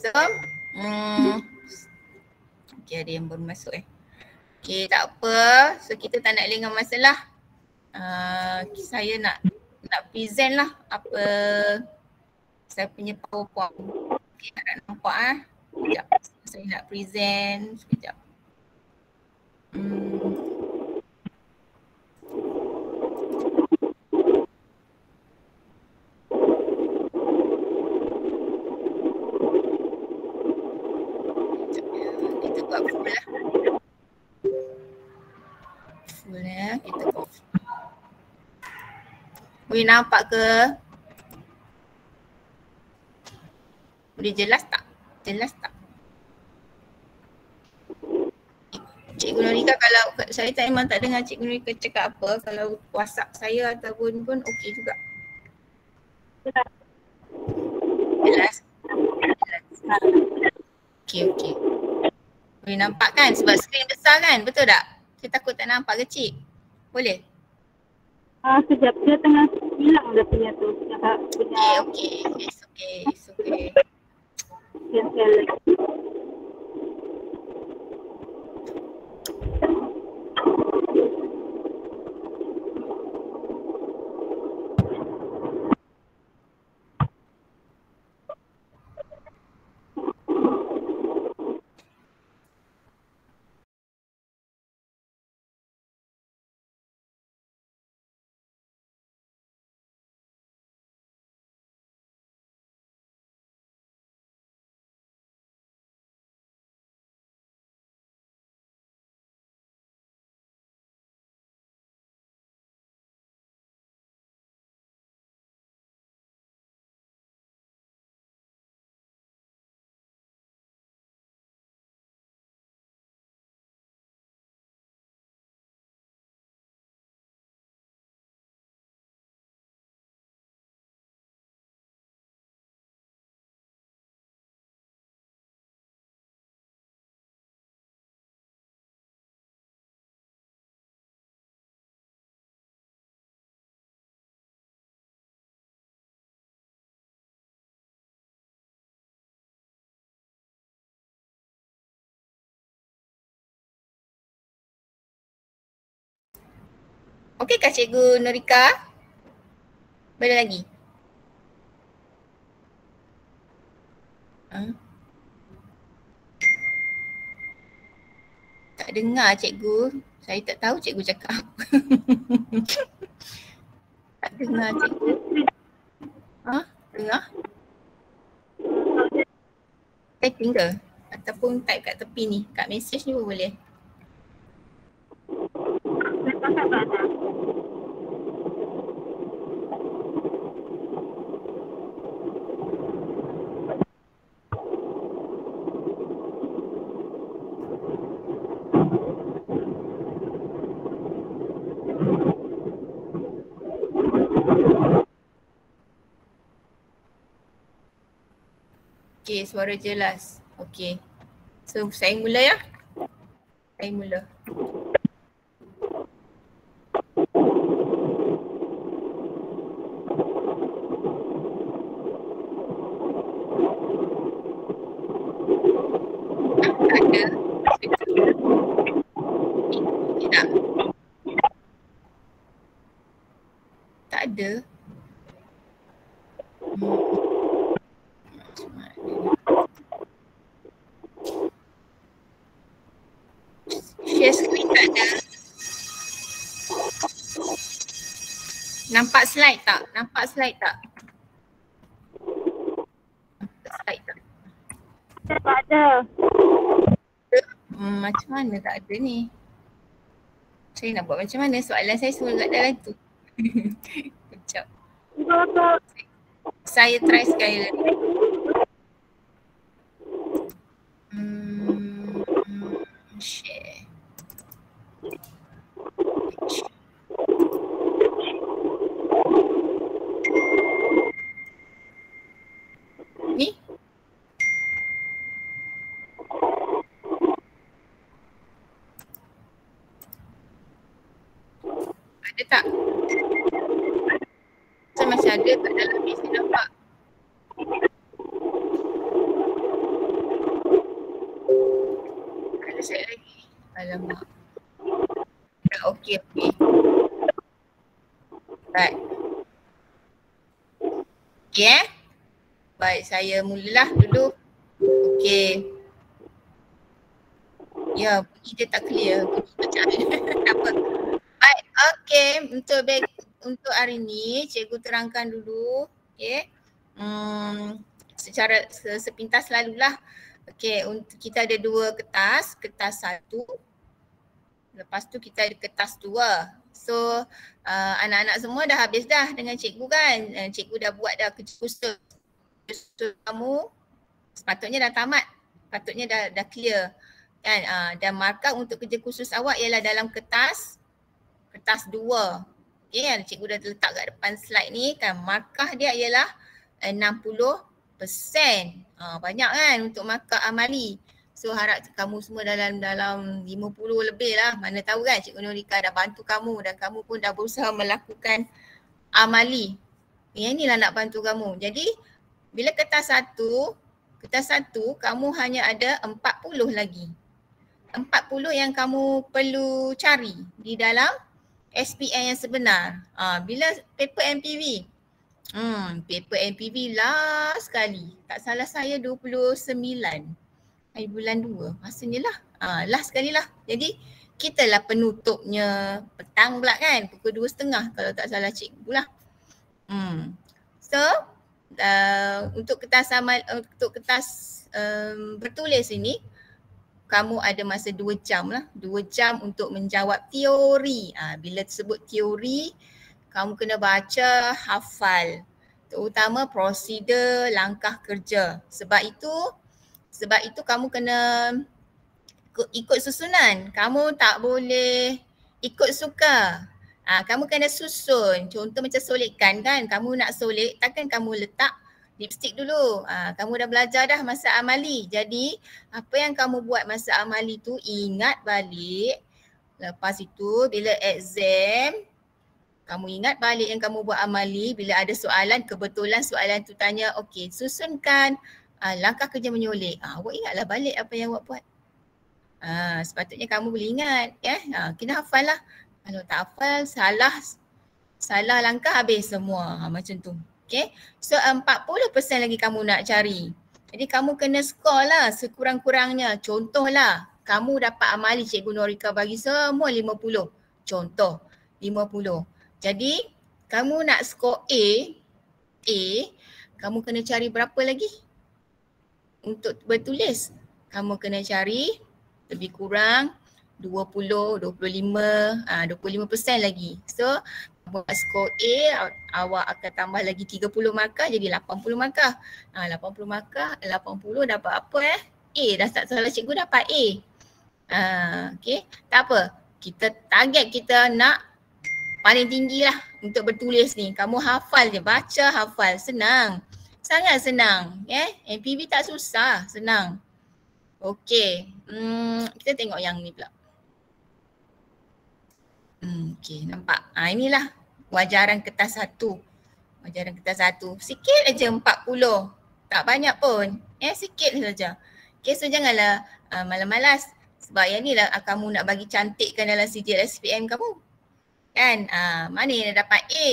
So, okay, ada yang baru masuk Okay, tak apa. So kita tak nak lengah masalah. Saya nak present lah apa saya punya PowerPoint. Okay, tak nak nampak Sekejap. Saya nak present. Sekejap. Kita buat full lah. Full kita buat full. Boleh nampak ke? Boleh jelas tak? Jelas tak? Cikgu Norika, kalau saya memang tak dengar Cikgu Norika cakap apa, kalau WhatsApp saya ataupun pun okey juga. Jelas? Jelas. Okey. Boleh nampak kan? Sebab skrin besar kan? Betul tak? Saya takut tak nampak kecil. Boleh? Sekejap, dia tengah hilang dah punya tu. Okay. It's okay. Okey kah Cikgu Norika? Boleh lagi? Tak dengar Cikgu. Saya tak tahu Cikgu cakap apa. Tak dengar Cikgu. Dengar? Typing ke? Ataupun type kat tepi ni, kat message ni pun boleh. Okay, suara jelas. Okay. So, saya mula ya. Saya mula. Tak ada. Tak. Tak ada. Share screen tak ada. Nampak slide tak? Nampak slide tak? Nampak slide tak? Tak ada. Macam mana tak ada ni? Saya nak buat macam mana? Soalan saya semua kat dalam tu. Sekejap. Saya try sekali lagi. Share. Ni? Ada tak? Macam ada kat dalam ni saya nampak. Alamak. Okey. Baik. Okey Baik, saya mulalah dulu. Okey. Ya, bunyi dia tak clear. Bunyi bacaan. Tak apa. Baik, okey. Untuk hari ni, cikgu terangkan dulu. Okey. Secara sepintas lalulah. Okey, kita ada 2 kertas. Kertas 1. Lepas tu kita ada kertas 2. So, anak-anak semua dah habis dah dengan cikgu kan. Cikgu dah buat dah kerja khusus. Kamu sepatutnya dah tamat. Patutnya dah clear. Kan, dan markah untuk kerja khusus awak ialah dalam kertas 2. Okay, cikgu dah letak kat depan slide ni kan, markah dia ialah 60%. Banyak kan untuk markah amali. So harap kamu semua dalam 50 lebih lah. Mana tahu kan Cikgu Norika dah bantu kamu dan kamu pun dah berusaha melakukan amali. Yang inilah nak bantu kamu. Jadi bila kertas 1 kamu hanya ada 40 lagi. 40 yang kamu perlu cari di dalam SPM yang sebenar. Bila paper MPV? Paper MPV last sekali. Tak salah saya 29 hari bulan 2. Rasanya lah. Last sekali lah. Jadi kita lah penutupnya petang pula kan. Pukul 2.30 kalau tak salah cikgu lah. So untuk kertas bertulis ini, kamu ada masa 2 jam lah. 2 jam untuk menjawab teori. Bila sebut teori, kamu kena baca, hafal. Terutama prosedur langkah kerja. Sebab itu kamu kena ikut susunan. Kamu tak boleh ikut suka. Kamu kena susun. Contoh macam solekkan kan. Kamu nak solek, takkan kamu letak lipstick dulu. Kamu dah belajar dah masa amali. Jadi apa yang kamu buat masa amali tu ingat balik. Lepas itu bila exam, kamu ingat balik yang kamu buat amali. Bila ada soalan, kebetulan soalan tu tanya, okey susunkan langkah kerja menyolek. Awak ingatlah balik apa yang awak buat. Sepatutnya kamu boleh ingat. Kena hafal lah. Kalau tak hafal, salah langkah habis semua. Macam tu. Okay, so 40% lagi kamu nak cari. Jadi kamu kena skor lah sekurang-kurangnya. Contohlah, kamu dapat amali Cikgu Norika bagi semua 50. Contoh, 50. Jadi kamu nak skor A, kamu kena cari berapa lagi? Untuk bertulis, kamu kena cari lebih kurang 20, 25% lagi. So buat skor A, awak akan tambah lagi 30 markah jadi 80 markah. 80 markah, 80 dapat apa A, dah tak salah cikgu dapat A. Okay, tak apa. Kita target kita nak paling tinggi lah untuk bertulis ni. Kamu hafal je, baca hafal, senang. Sangat senang. MPV tak susah, senang. Okay, kita tengok yang ni pula. Okay, nampak? Inilah wajaran kertas 1. Wajaran kertas 1. Sikit aja 40. Tak banyak pun. Sikit saja. Okay, so janganlah malas-malas. Sebab yang ni lah kamu nak bagi cantikkan dalam sijil SPM kamu. Kan? Mana yang dapat A?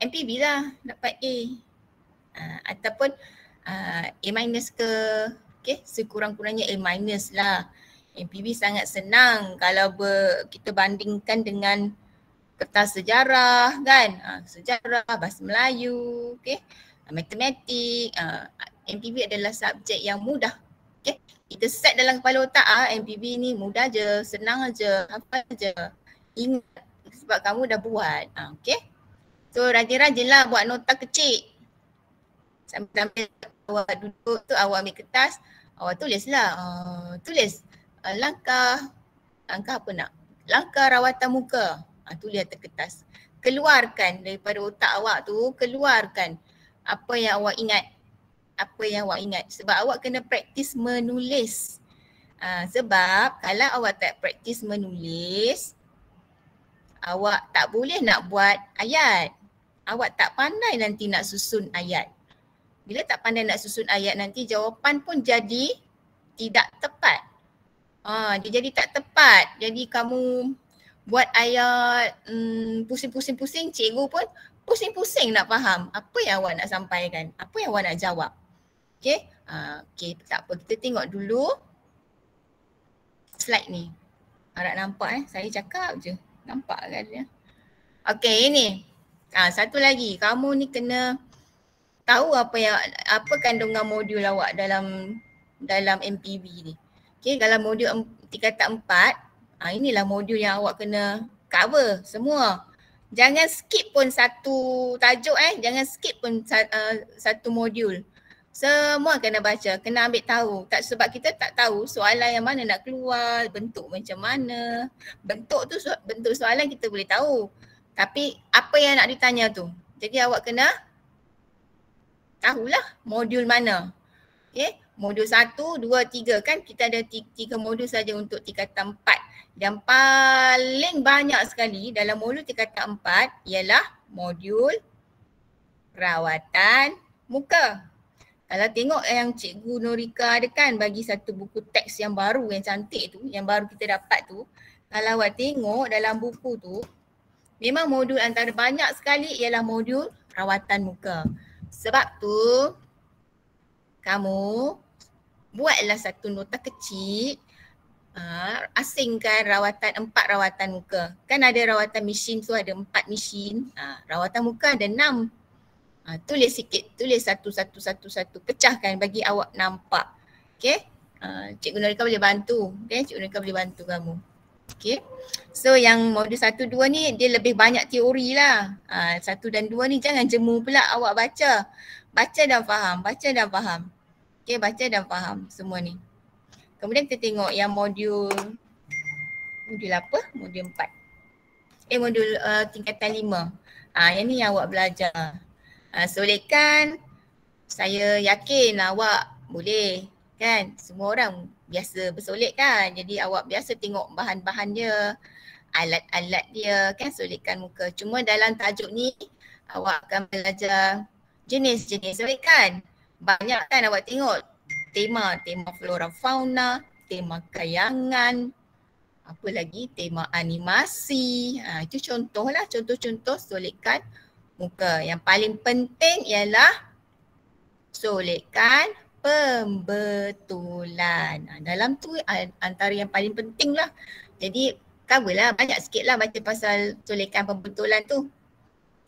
MPB lah dapat A. Ataupun A minus ke. Okay, sekurang-kurangnya A minus lah. MPB sangat senang kalau kita bandingkan dengan kertas sejarah kan. Sejarah, bahasa Melayu, okay. Matematik. MPB adalah subjek yang mudah. Okay. Kita set dalam kepala otak MPB ni mudah je, senang aja, hafal je. Ingat sebab kamu dah buat. Okay. So rajin-rajinlah buat nota kecil. Sambil awak duduk tu awak ambil kertas, awak tulislah. Tulis langkah apa nak? Langkah rawatan muka. Tulis atas kertas. Keluarkan daripada otak awak tu, keluarkan apa yang awak ingat. Apa yang awak ingat. Sebab awak kena praktis menulis. Sebab kalau awak tak praktis menulis, awak tak boleh nak buat ayat. Awak tak pandai nanti nak susun ayat. Bila tak pandai nak susun ayat nanti jawapan pun jadi tidak tepat. Dia jadi tak tepat. Jadi kamu buat ayat pusing-pusing-pusing, cikgu pun pusing-pusing nak faham apa yang awak nak sampaikan, apa yang awak nak jawab. Okay, okay, tak apa, kita tengok dulu slide ni. Harap nampak saya cakap je, nampak kan dia. Okay, ini satu lagi, kamu ni kena tahu apa kandungan modul awak dalam MPV ni. Okay, dalam modul tingkatan 4, inilah modul yang awak kena cover semua. Jangan skip pun satu tajuk jangan skip pun satu modul. Semua kena baca, kena ambil tahu. Tak, sebab kita tak tahu soalan yang mana nak keluar, bentuk macam mana. Bentuk soalan kita boleh tahu. Tapi apa yang nak ditanya tu. Jadi awak kena tahulah modul mana. Okay, modul 1, 2, 3 kan kita ada 3 modul saja untuk tingkatan 4. Yang paling banyak sekali dalam modul tingkatan 4 ialah modul rawatan muka. Kalau tengok yang Cikgu Norika ada kan bagi satu buku teks yang baru, yang cantik tu, yang baru kita dapat tu. Kalau awak tengok dalam buku tu, memang modul antara banyak sekali ialah modul rawatan muka. Sebab tu, kamu buatlah satu nota kecil, asingkan 4 rawatan muka. Kan ada rawatan mesin tu ada 4 mesin, rawatan muka ada 6. Tulis sikit, tulis satu, pecahkan bagi awak nampak. Okay, Cikgu Norika boleh bantu. Okay, Cikgu Norika boleh bantu kamu. Okay, so yang modul 1, 2 ni dia lebih banyak teori lah. 1 dan 2 ni jangan jemu pula awak baca. Baca dan faham, Okay, baca dan faham semua ni. Kemudian kita tengok yang modul apa? Modul 4. Modul tingkatan 5. Yang ni yang awak belajar. Solehkan, saya yakin awak boleh kan. Semua orang biasa bersolek kan. Jadi awak biasa tengok bahan-bahan dia, alat-alat dia kan, solehkan muka. Cuma dalam tajuk ni awak akan belajar jenis-jenis solek kan. Banyak kan awak tengok tema flora fauna, tema kayangan, apa lagi, tema animasi. Itu contohlah, contoh-contoh solehkan muka. Yang paling penting ialah solehkan pembetulan. Dalam tu antara yang paling penting lah. Jadi coverlah banyak sikit lah baca pasal solehkan pembetulan tu.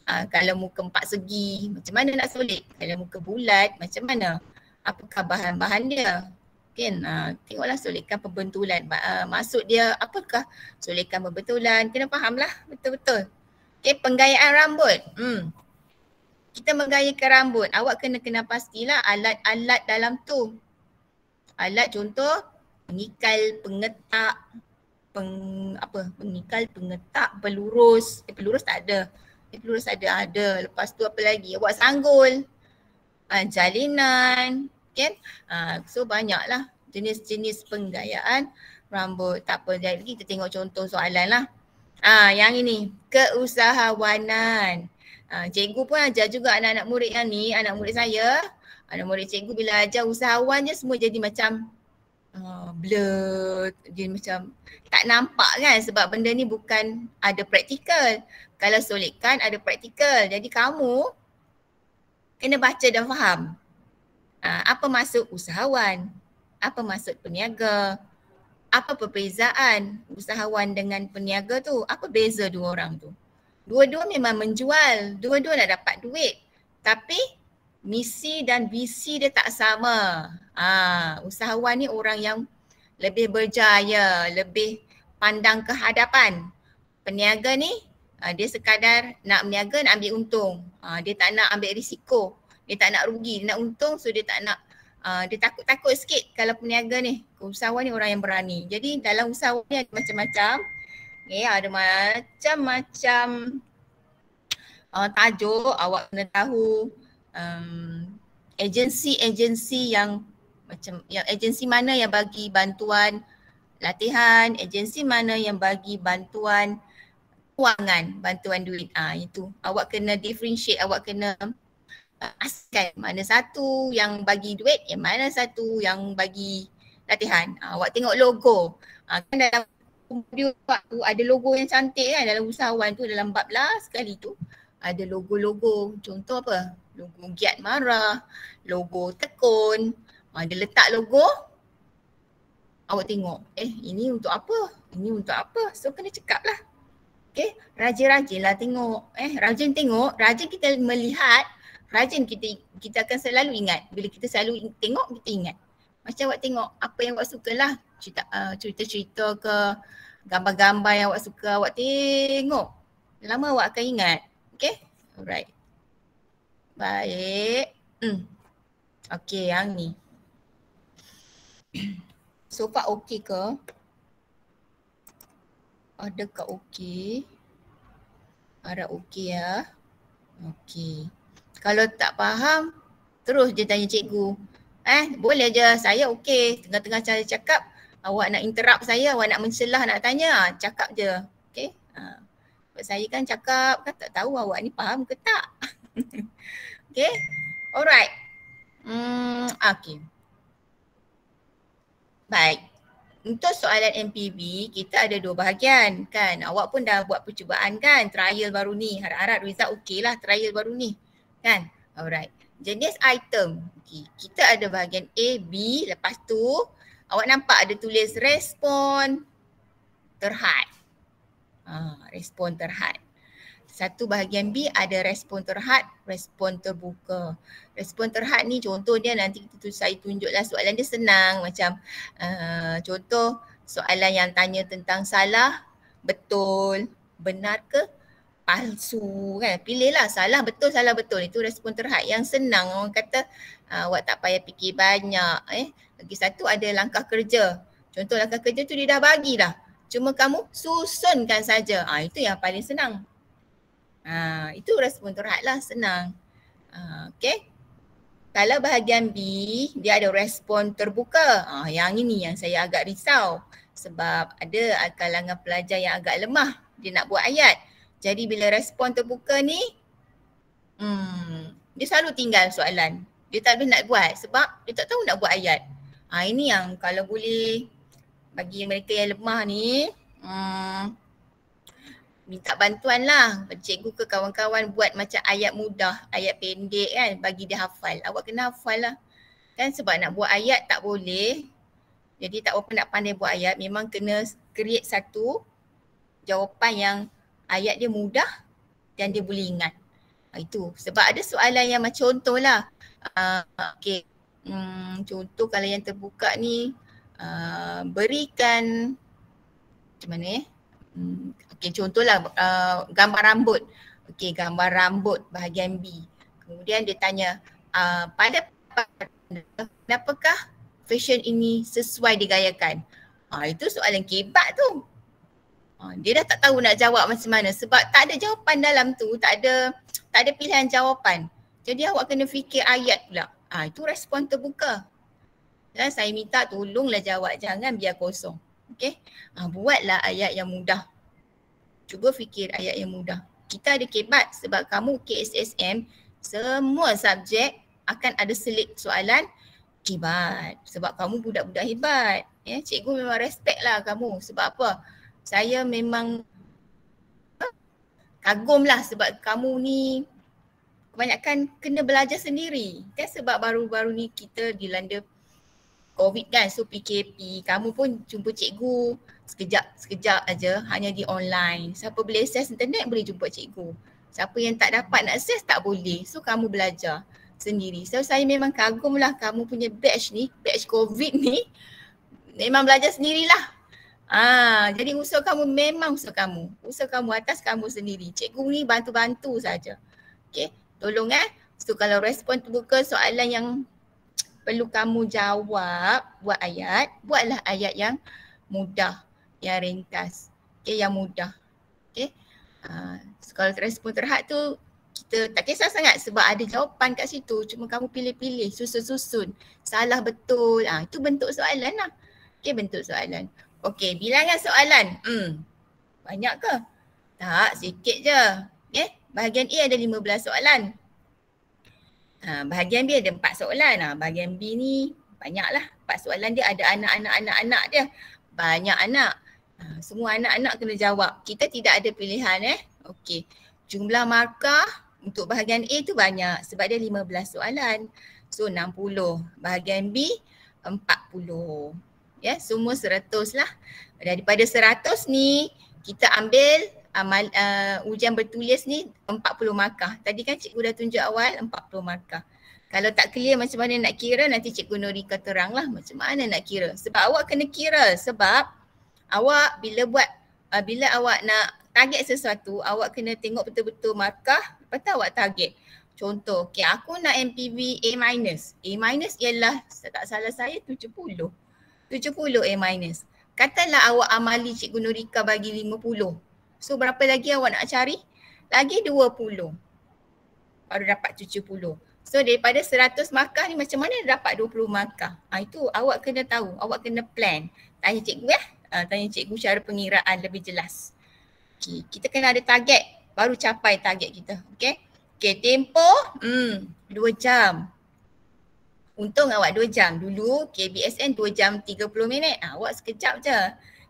Kalau muka 4 segi, macam mana nak solek? Kalau muka bulat, macam mana? Apakah bahan-bahan dia? Kan? Tengoklah solehkan pembetulan. Maksud dia apakah solehkan pembetulan? Kena faham lah betul-betul. Okay, penggayaan rambut. Kita menggayakan rambut. Awak kena pastilah alat-alat dalam tu. Alat contoh pengikal, pengetak, pengikal, pengetak, pelurus. Pelurus tak ada. Pelurus ada. Lepas tu apa lagi? Awak sanggul. Jalinan. Kan? So banyaklah jenis-jenis penggayaan rambut. Tak apa, jadi kita tengok contoh soalan lah. Yang ini, keusahawanan. Cikgu pun ajar juga anak-anak murid yang ni, anak murid saya. Anak murid cikgu bila ajar usahawan je semua jadi macam blur, jadi macam tak nampak kan, sebab benda ni bukan ada praktikal. Kalau solehkan ada praktikal. Jadi kamu kena baca dan faham. Apa maksud usahawan? Apa maksud peniaga? Apa perbezaan usahawan dengan peniaga tu? Apa beza dua orang tu? Dua-dua memang menjual, dua-dua nak dapat duit. Tapi misi dan visi dia tak sama. Usahawan ni orang yang lebih berjaya, lebih pandang ke hadapan. Peniaga ni dia sekadar nak berniaga, nak ambil untung. Dia tak nak ambil risiko. Dia tak nak rugi, dia nak untung, so dia tak nak dia takut-takut sikit kalau peniaga ni. Usahawan ni orang yang berani. Jadi dalam usahawan ni ada macam-macam. Ada macam-macam tajuk. Awak kena tahu agensi-agensi yang agensi mana yang bagi bantuan latihan, agensi mana yang bagi bantuan kewangan, bantuan duit. Itu awak kena differentiate, awak kena askan mana satu yang bagi duit, yang mana satu yang bagi latihan. Awak tengok logo. Kan dalam video tu ada logo yang cantik kan dalam usahawan tu, dalam bab last sekali tu ada logo-logo. Contoh apa? Logo Giat Marah, logo Tekun. Dia letak logo, awak tengok, ini untuk apa? Ini untuk apa? So kena cakap lah. Okay, rajin-rajin lah tengok. Rajin tengok, rajin kita melihat, rajin kita akan selalu ingat. Bila kita selalu tengok, kita ingat. Macam awak tengok apa yang awak suka lah. Cerita-cerita ke, gambar-gambar yang awak suka, awak tengok. Lama awak akan ingat. Okay, alright. Baik. Okay, yang ni. So far okay ke? Adakah okey? Harap okey ya. Okey. Kalau tak faham, terus je tanya cikgu. Boleh je, saya okey. Tengah-tengah saya cakap, awak nak interrupt saya, awak nak mencelah, nak tanya, cakap je. Okey. Sebab saya kan cakap, kan tak tahu awak ni faham ke tak. Okey. Alright. Okey. Baik. Untuk soalan MPB, kita ada 2 bahagian kan. Awak pun dah buat percubaan kan, trial baru ni. Harap-harap result okey lah trial baru ni kan. Alright. Jenis item. Okay. Kita ada bahagian A, B. Lepas tu awak nampak ada tulis respon terhad. Respon terhad. Satu bahagian B ada respon terhad, respon terbuka. Respon terhad ni contoh dia nanti saya tunjuklah soalan dia senang macam contoh soalan yang tanya tentang salah, betul, benar ke palsu kan. Pilihlah salah betul. Itu respon terhad yang senang. Orang kata awak tak payah fikir banyak. Lagi satu ada langkah kerja. Contoh langkah kerja tu dia dah bagi dah. Cuma kamu susunkan saja. Itu yang paling senang. Itu respon terhad lah, senang. Okay. Kalau bahagian B, dia ada respon terbuka. Yang ini yang saya agak risau. Sebab ada kalangan pelajar yang agak lemah. Dia nak buat ayat. Jadi bila respon terbuka ni, dia selalu tinggal soalan. Dia tak boleh nak buat sebab dia tak tahu nak buat ayat. Ini yang kalau boleh bagi mereka yang lemah ni, minta bantuan lah cikgu ke kawan-kawan buat macam ayat mudah, ayat pendek kan, bagi dia hafal. Awak kena hafal lah kan, sebab nak buat ayat tak boleh. Jadi tak apa nak pandai buat ayat, memang kena create satu jawapan yang ayat dia mudah dan dia boleh ingat. Itu sebab ada soalan yang macam contoh lah. Okay. Contoh kalau yang terbuka ni, berikan macam mana okay, contohlah gambar rambut. Okay, gambar rambut bahagian B. Kemudian dia tanya, kenapakah fashion ini sesuai digayakan? Itu soalan kebat tu. Dia dah tak tahu nak jawab macam mana sebab tak ada jawapan dalam tu, tak ada pilihan jawapan. Jadi awak kena fikir ayat pula. Itu respon terbuka. Dan saya minta tolonglah jawab, jangan biar kosong. Okay, buatlah ayat yang mudah. Cuba fikir ayat yang mudah. Kita ada kebat sebab kamu KSSM, semua subjek akan ada selit soalan kebat. Sebab kamu budak-budak hebat. Cikgu memang respect lah kamu. Sebab apa? Saya memang kagum lah sebab kamu ni kebanyakan kena belajar sendiri. Kan sebab baru-baru ni kita dilanda COVID kan, so PKP, kamu pun jumpa cikgu sekejap aja, hanya di online. Siapa boleh akses internet boleh jumpa cikgu. Siapa yang tak dapat nak akses tak boleh. So kamu belajar sendiri. So saya memang kagum lah kamu punya batch ni, batch COVID ni memang belajar sendirilah. Jadi usaha kamu memang usaha kamu atas kamu sendiri. Cikgu ni bantu-bantu saja. Okay, tolong So kalau respon terbuka soalan yang perlu kamu jawab, buat ayat, buatlah ayat yang mudah, yang ringkas. Okay, yang mudah. Okay. So kalau respon terhad tu, kita tak kisah sangat sebab ada jawapan kat situ. Cuma kamu pilih-pilih, susun-susun. Salah betul. Itu bentuk soalan lah. Okay, bentuk soalan. Okay, bilangan soalan. Banyak ke? Tak, sikit je. Okay, bahagian A ada 15 soalan. Bahagian B ada 4 soalan. Bahagian B ni banyaklah. 4 soalan dia ada anak-anak dia. Banyak anak. Semua anak-anak kena jawab. Kita tidak ada pilihan Okey. Jumlah markah untuk bahagian A tu banyak sebab dia 15 soalan. So 60. Bahagian B 40. Ya, semua 100 lah. Daripada 100 ni kita ambil ujian bertulis ni 40 markah. Tadi kan cikgu dah tunjuk awal 40 markah. Kalau tak clear macam mana nak kira, nanti Cikgu Norika terang lah macam mana nak kira. Sebab awak kena kira, sebab awak bila awak nak target sesuatu, awak kena tengok betul-betul markah, lepas tu awak target. Contoh, okay, aku nak MPV A-. A- ialah, tak salah saya 70. 70 A-. Katalah awak amali Cikgu Norika bagi 50. So berapa lagi awak nak cari? Lagi 20. Baru dapat 70. So daripada 100 markah ni macam mana dapat 20 markah? Itu awak kena tahu, awak kena plan. Tanya cikgu tanya cikgu cara pengiraan lebih jelas. Okay, kita kena ada target, baru capai target kita. Okay, tempoh 2 jam. Untung awak 2 jam. Dulu KBSN 2 jam 30 minit. Awak sekejap je.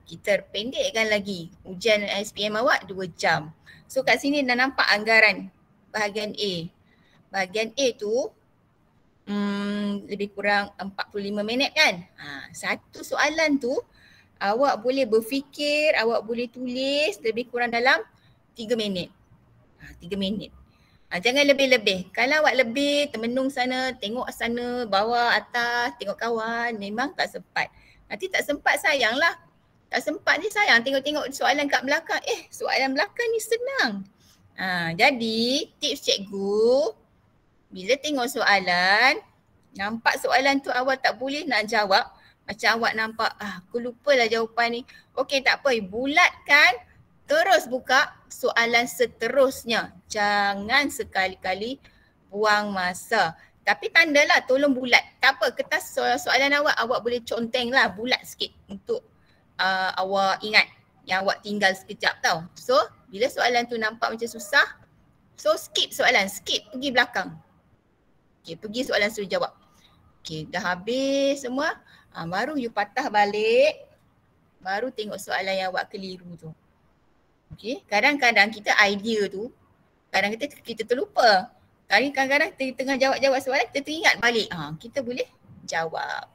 Kita pendekkan lagi. Ujian SPM awak 2 jam. So kat sini dah nampak anggaran bahagian A. Bahagian A tu lebih kurang 45 minit kan. Satu soalan tu awak boleh berfikir, awak boleh tulis lebih kurang dalam 3 minit. 3 minit. Jangan lebih-lebih. Kalau awak lebih, termenung sana, tengok sana, bawah, atas, tengok kawan, memang tak sempat. Nanti tak sempat sayanglah. Tak sempat ni sayang tengok-tengok soalan kat belakang. Soalan belakang ni senang. Jadi tips cikgu, bila tengok soalan, nampak soalan tu awak tak boleh nak jawab, macam awak nampak, aku lupalah jawapan ni. Okey, tak apa, bulatkan, terus buka soalan seterusnya. Jangan sekali-kali buang masa. Tapi tandalah, tolong bulat. Tak apa, kertas soalan awak boleh conteng lah, bulat sikit untuk awak ingat yang awak tinggal sekejap tau. So, bila soalan tu nampak macam susah, so skip soalan, skip, pergi belakang. Okay, pergi soalan suruh jawab. Okay, dah habis semua. Baru you patah balik. Baru tengok soalan yang awak keliru tu. Okay, kadang-kadang kita idea tu, kadang-kadang kita terlupa. Kadang-kadang tengah jawab-jawab soalan, kita teringat balik. Kita boleh jawab.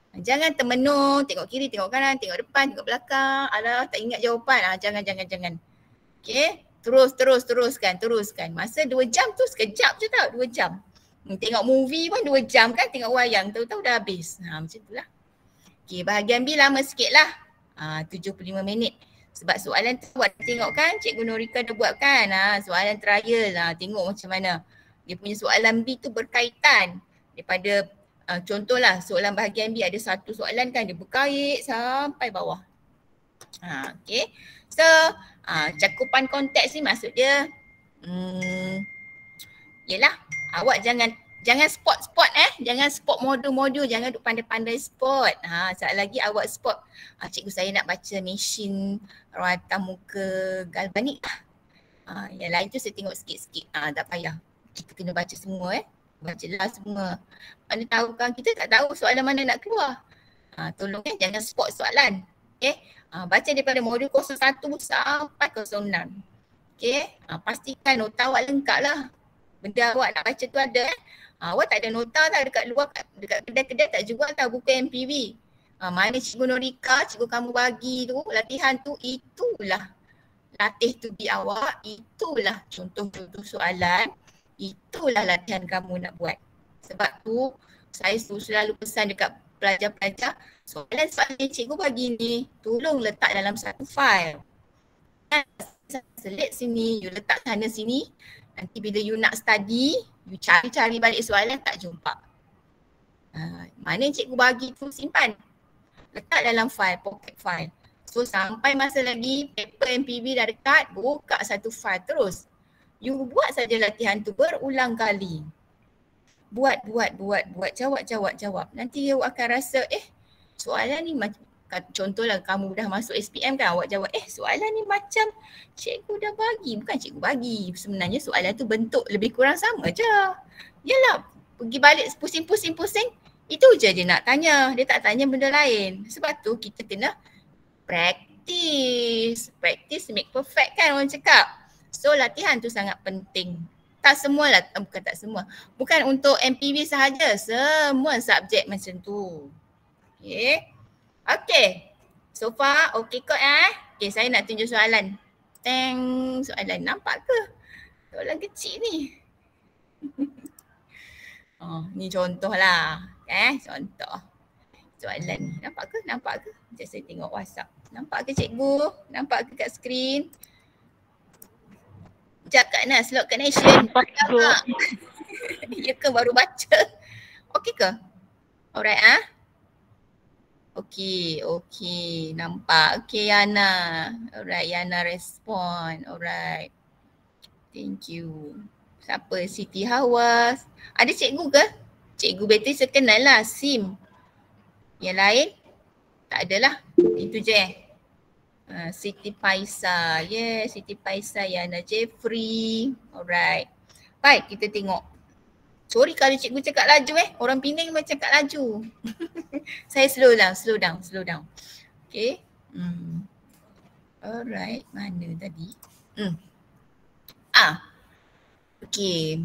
Jangan termenung, tengok kiri, tengok kanan, tengok depan, tengok belakang. Alah, tak ingat jawapan. Jangan. Okay, teruskan. Masa 2 jam tu sekejap je tau, 2 jam. Tengok movie pun 2 jam kan, tengok wayang, tahu-tahu dah habis. Macam itulah. Okay, bahagian B lama sikit lah. 75 minit. Sebab soalan tu awak tengok kan, Cikgu Norika dah buat kan. Soalan trial lah, tengok macam mana. Dia punya soalan B tu berkaitan. Daripada contohlah soalan bahagian B ada 1 soalan kan, dia berkait sampai bawah. Okay. So, cakupan konteks ni maksud dia, yelah, awak jangan spot jangan spot modul-modul, jangan duk pandai-pandai spot. Sekali lagi awak spot, cikgu saya nak baca mesin rawatan muka galvanik. Yang lain tu saya tengok sikit-sikit. Tak payah. Kita kena baca semua bacalah semua. Mana tahu kan kita tak tahu soalan mana nak keluar. Tolong jangan spot soalan. Baca daripada modul 01 sampai 06. Pastikan nota awak lengkap lah. Benda awak nak baca tu ada awak tak ada nota tau dekat luar, dekat kedai-kedai tak jual tau buku MPV. Mana Cikgu Norika, cikgu kamu bagi tu, latihan tu, itulah latih tu di awak, itulah contoh-contoh soalan, itulah latihan kamu nak buat. Sebab tu saya selalu pesan dekat pelajar-pelajar, soalan-soalan yang cikgu bagi ni, tolong letak dalam satu file. Select sini, you letak sana sini. Nanti bila you nak study, you cari-cari balik soalan tak jumpa. Mana yang cikgu bagi tu simpan. Letak dalam file, pocket file. So sampai masa lagi paper MPV dah dekat, buka satu file terus. You buat saja latihan tu berulang kali. Buat, jawab. Nanti you akan rasa soalan ni macam, contohlah kamu dah masuk SPM kan, awak jawab soalan ni macam cikgu dah bagi. Bukan cikgu bagi, sebenarnya soalan tu bentuk lebih kurang sama je. Yalah, pergi balik pusing-pusing, Itu je dia nak tanya. Dia tak tanya benda lain. Sebab tu kita kena practice. Practice make perfect kan orang cakap. So latihan tu sangat penting. Tak semualah, bukan tak semua. Bukan untuk MPV sahaja. Semua subjek macam tu. Okay. Okay. So far okay kot Okay, saya nak tunjuk soalan. Soalan nampak ke? Soalan kecil ni. Ni contoh lah. Contoh. Soalan. Nampak ke? Nampak ke? Sekejap saya tengok WhatsApp. Nampak ke cikgu? Nampak ke kat skrin? Sekejap Kak Nas, slot connection. Nampak tak? Ya ke baru baca? Okey ke? Alright Okay. Nampak. Okay Yana. Alright, Yana respon. Alright. Thank you. Siapa? Siti Hawas. Ada cikgu ke? Cikgu Betty saya kenal lah. SIM. Yang lain? Tak adalah. Itu je Siti Paisa. Yes, Siti Paisa. Yana Jeffrey. Alright. Baik, kita tengok. Sorry kalau cikgu cakap laju Orang Penang macam cakap laju. Saya slow down. Okay. Alright, mana tadi? Okay.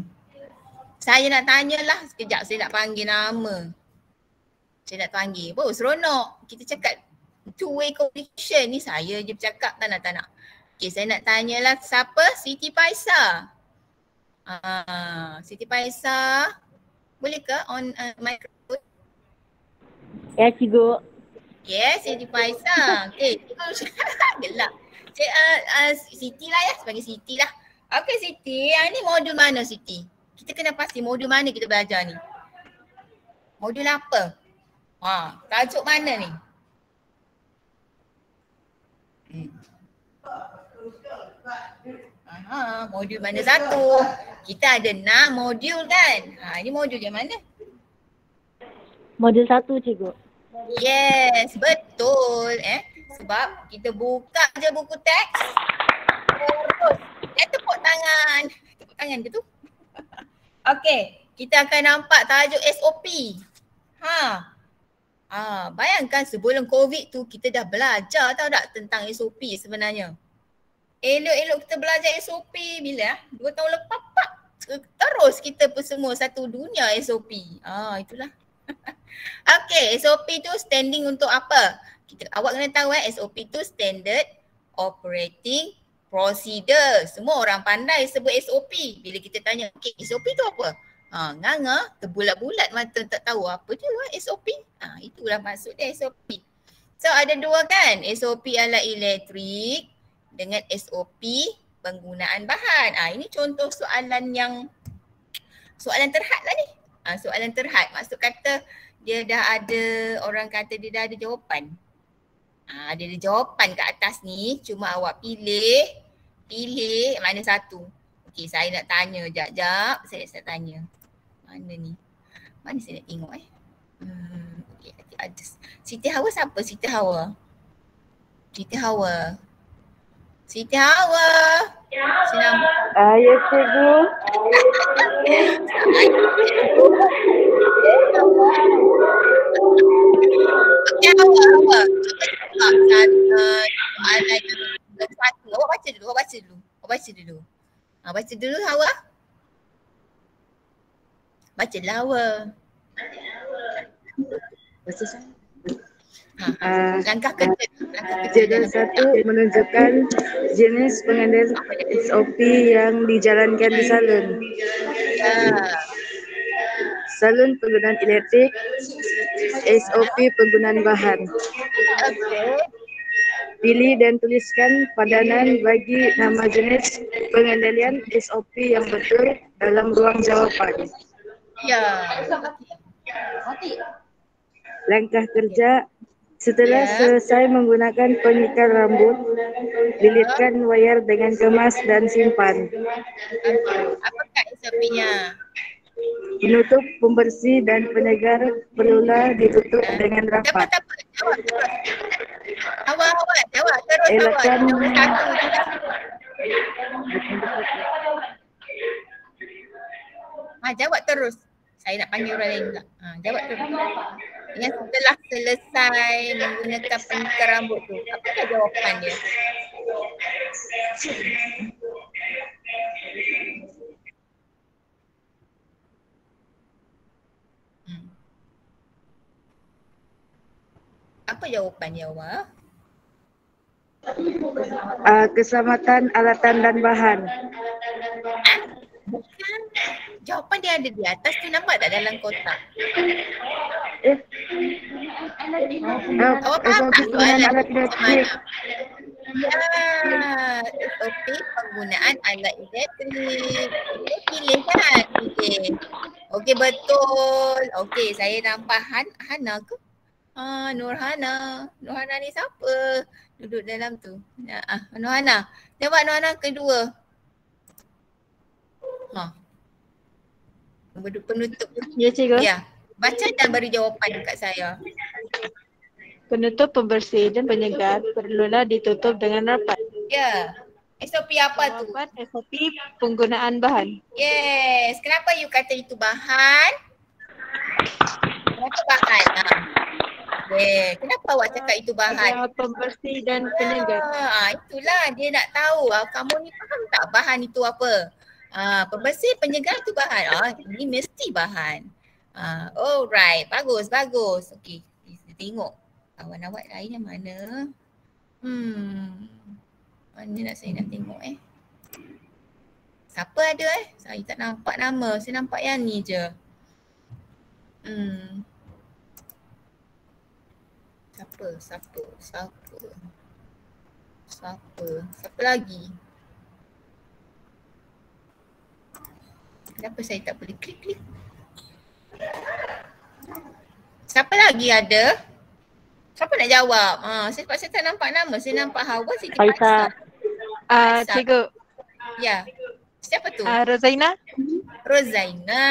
Saya nak tanyalah. Sekejap saya nak panggil nama. Saya nak panggil. Seronok. Kita cakap two-way communication ni saya je bercakap. Tak nak. Okay, saya nak tanyalah siapa? Siti Paisa. Siti Paisa. Boleh ke on microphone? Ya cikgu. Yes, Siti Paisa. Okay, cikgu gelap. Siti lah ya, sebagai Siti lah. Okay Siti, ni modul mana Siti? Kita kena pasti modul mana kita belajar ni? Modul apa? Tajuk mana ni? Modul mana satu? Kita ada 6 modul kan? Ini modul yang mana? Modul 1 cikgu. Yes, betul sebab kita buka je buku teks. Terus tepuk tangan. Tepuk tangan ke tu? Okey, kita akan nampak tajuk SOP. Bayangkan sebelum COVID tu kita dah belajar tahu tak tentang SOP sebenarnya. Elok-elok kita belajar SOP bila 2 tahun lepas terus kita pun semua satu dunia SOP. Itulah. Okay, SOP tu standing untuk apa? Awak kena tahu SOP tu Standard Operating Procedure. Semua orang pandai sebut SOP. Bila kita tanya, okay, SOP tu apa? Nganga, terbulat-bulat mata tak tahu apa je SOP. Itulah maksud dia SOP. So ada 2 kan? SOP alat elektrik dengan SOP penggunaan bahan. Ini contoh soalan terhad lah ni. Soalan terhad maksud kata dia dah ada, orang kata dia dah ada jawapan. Dia ada jawapan kat atas ni, cuma awak pilih mana satu. Okey, saya nak tanya jap. Saya nak tanya. Mana ni? Mana saya nak tengok Okey, ada. Siti Hawa siapa? Siti Hawa. Saya nampak. Ya cikgu. Okey, Hawa. Soalan satu. Awak baca dulu. Baca dulu Hawa. Bacalah Hawa. Baca saya. Langkah kerja. Jadual 1 menunjukkan jenis pengendalian SOP yang dijalankan di salon. Salon penggunaan elektrik, SOP penggunaan bahan. Pilih dan tuliskan padanan bagi nama jenis pengendalian SOP yang betul dalam ruang jawapan. Langkah kerja. Setelah selesai menggunakan pengikat rambut, lilitkan wayar dengan kemas dan simpan. Apakah SOP-nya? Penutup, pembersih dan penyegar perlulah ditutup dengan rapat. Jawab. Jawab terus Elakkan Nombor 1 je dah. Jawab terus. Saya nak panggil orang lain pula. Jawab tu. Yang setelah selesai menggunakan pengikat rambut tu, apakah jawapan dia? Apa jawapannya, Wah? Keselamatan alatan dan bahan. Bukan. Jawapan dia ada di atas tu, nampak tak dalam kotak? Awak faham tak soalan dia macam mana? SOP penggunaan alat elektrik. Kita pilih kan? Pilih. Okey, betul. Okey, saya nampak Hana ke? Nurhana. Nurhana ni siapa? Duduk dalam tu. Nurhana. Jawab Nurhana kedua. Penutup. Ya, cikgu. Ya. Baca dan beri jawapan dekat saya. Penutup, pembersih dan penyegar perlulah ditutup dengan rapat. Ya. SOP apa tu? Jawapan SOP penggunaan bahan. Yes. Kenapa you kata itu bahan? Kenapa bahan? Kenapa awak cakap itu bahan? Pembersih dan penyegar. Itulah dia nak tahu. Kamu ni faham tak bahan itu apa? Pembersih, penyegar itu bahan. Ini mesti bahan. Alright. Bagus, bagus. Okey. Kita tengok. Kawan awak lain yang mana? Mana nak saya nak tengok Siapa ada Saya tak nampak nama. Saya nampak yang ni je. Siapa lagi? Kenapa saya tak boleh klik? Siapa lagi ada? Siapa nak jawab? Sebab saya tak nampak nama. Saya nampak Hawa, Siti Faisal. Cikgu. Ya. Siapa tu? Rozaina. Rozaina.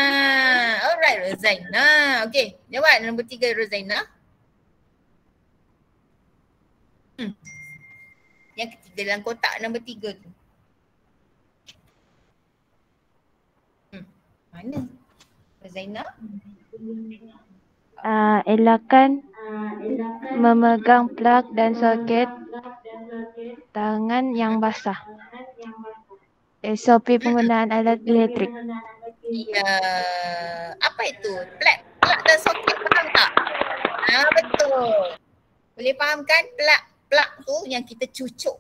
Alright, Rozaina. Okey, jawab nombor 3 Rozaina. Yang ketiga dalam kotak nombor 3 tu. Mana? Rozaina? Elakkan memegang plug dan soket tangan yang basah. SOP penggunaan alat elektrik. Ya. Apa itu? Plug dan soket, faham tak? Betul. Boleh faham kan? Plug tu yang kita cucuk.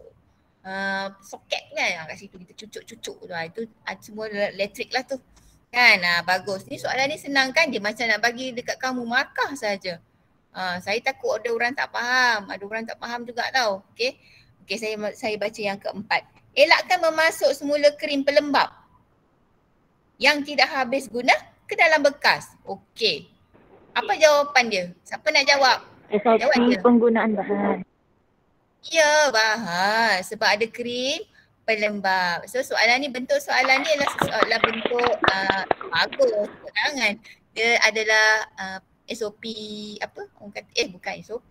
Soket kan kat situ kita cucuk-cucuk tu. Itu semua elektrik lah tu. Kan? Bagus. Ni soalan ni senang kan? Dia macam nak bagi dekat kamu markah saja. Saya takut ada orang tak faham. Ada orang tak faham juga tau. Okey. Okey, saya baca yang keempat. Elakkan memasuk semula krim pelembap yang tidak habis guna ke dalam bekas. Okey. Apa jawapan dia? Siapa nak jawab? SOP penggunaan bahan. Ya, bahan. Sebab ada krim pelembap. So soalan ni, bentuk soalan ni adalah soalan bentuk bagus. Jangan. Dia adalah SOP apa? Orang kata, bukan SOP.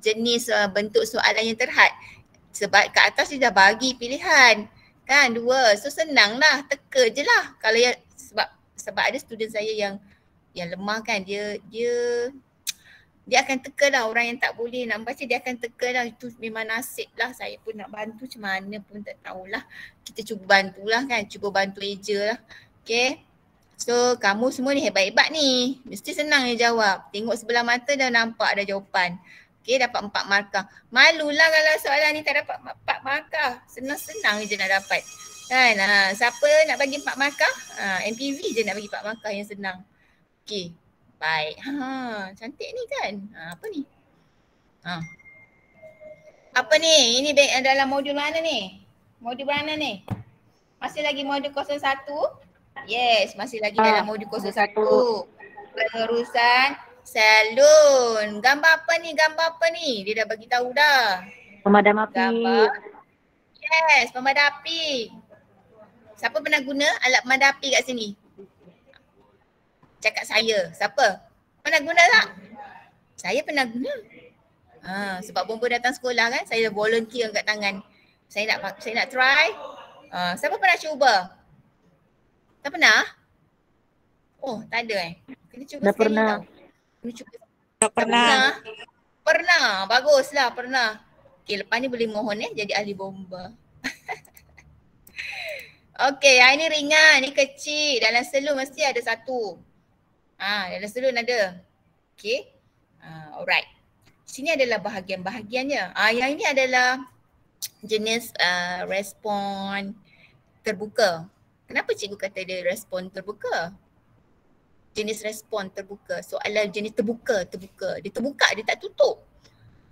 Jenis bentuk soalan yang terhad. Sebab kat atas dia dah bagi pilihan. Kan 2. So senang lah. Teka je lah. Kalau yang sebab ada student saya yang lemah kan. Dia akan teka lah. Orang yang tak boleh nak baca dia akan teka lah. Itu memang nasib lah. Saya pun nak bantu macam mana pun tak tahulah. Kita cuba bantulah kan. Cuba bantu eja lah. Okay. So kamu semua ni hebat-hebat ni. Mesti senang dia jawab. Tengok sebelah mata dah nampak ada jawapan. Okay, dapat 4 markah. Malulah kalau soalan ni tak dapat 4 markah. Senang-senang je nak dapat. Kan? Siapa nak bagi 4 markah? MPV je nak bagi 4 markah yang senang. Okay. Baik. Cantik ni kan? Apa ni? Apa ni? Ini dalam modul mana ni? Modul mana ni? Masih lagi modul 01? Yes, masih lagi dalam modul 01. Pengurusan salon. Gambar apa ni? Dia dah bagi tahu dah. Pemadam api. Gambar. Yes, pemadam api. Siapa pernah guna alat pemadam api kat sini? Cakap saya. Siapa? Pernah guna tak? Saya pernah guna. Sebab bomba datang sekolah kan, saya volunteer angkat tangan. Saya nak try. Siapa pernah cuba? Tak pernah? Oh, tak ada Kena cuba Dah sekali pernah. tau. Kena cuba. Tak pernah. Pernah. Baguslah, pernah. Okay, lepas ni boleh mohon jadi ahli bomba. Okay, yang ni ringan, ni kecil. Dalam selun mesti ada satu. Dalam selun ada. Okay. Alright. Sini adalah bahagian-bahagiannya. Yang ini adalah jenis respon terbuka. Kenapa cikgu kata dia respon terbuka? Jenis respon terbuka. Soalan jenis terbuka. Dia terbuka, dia tak tutup.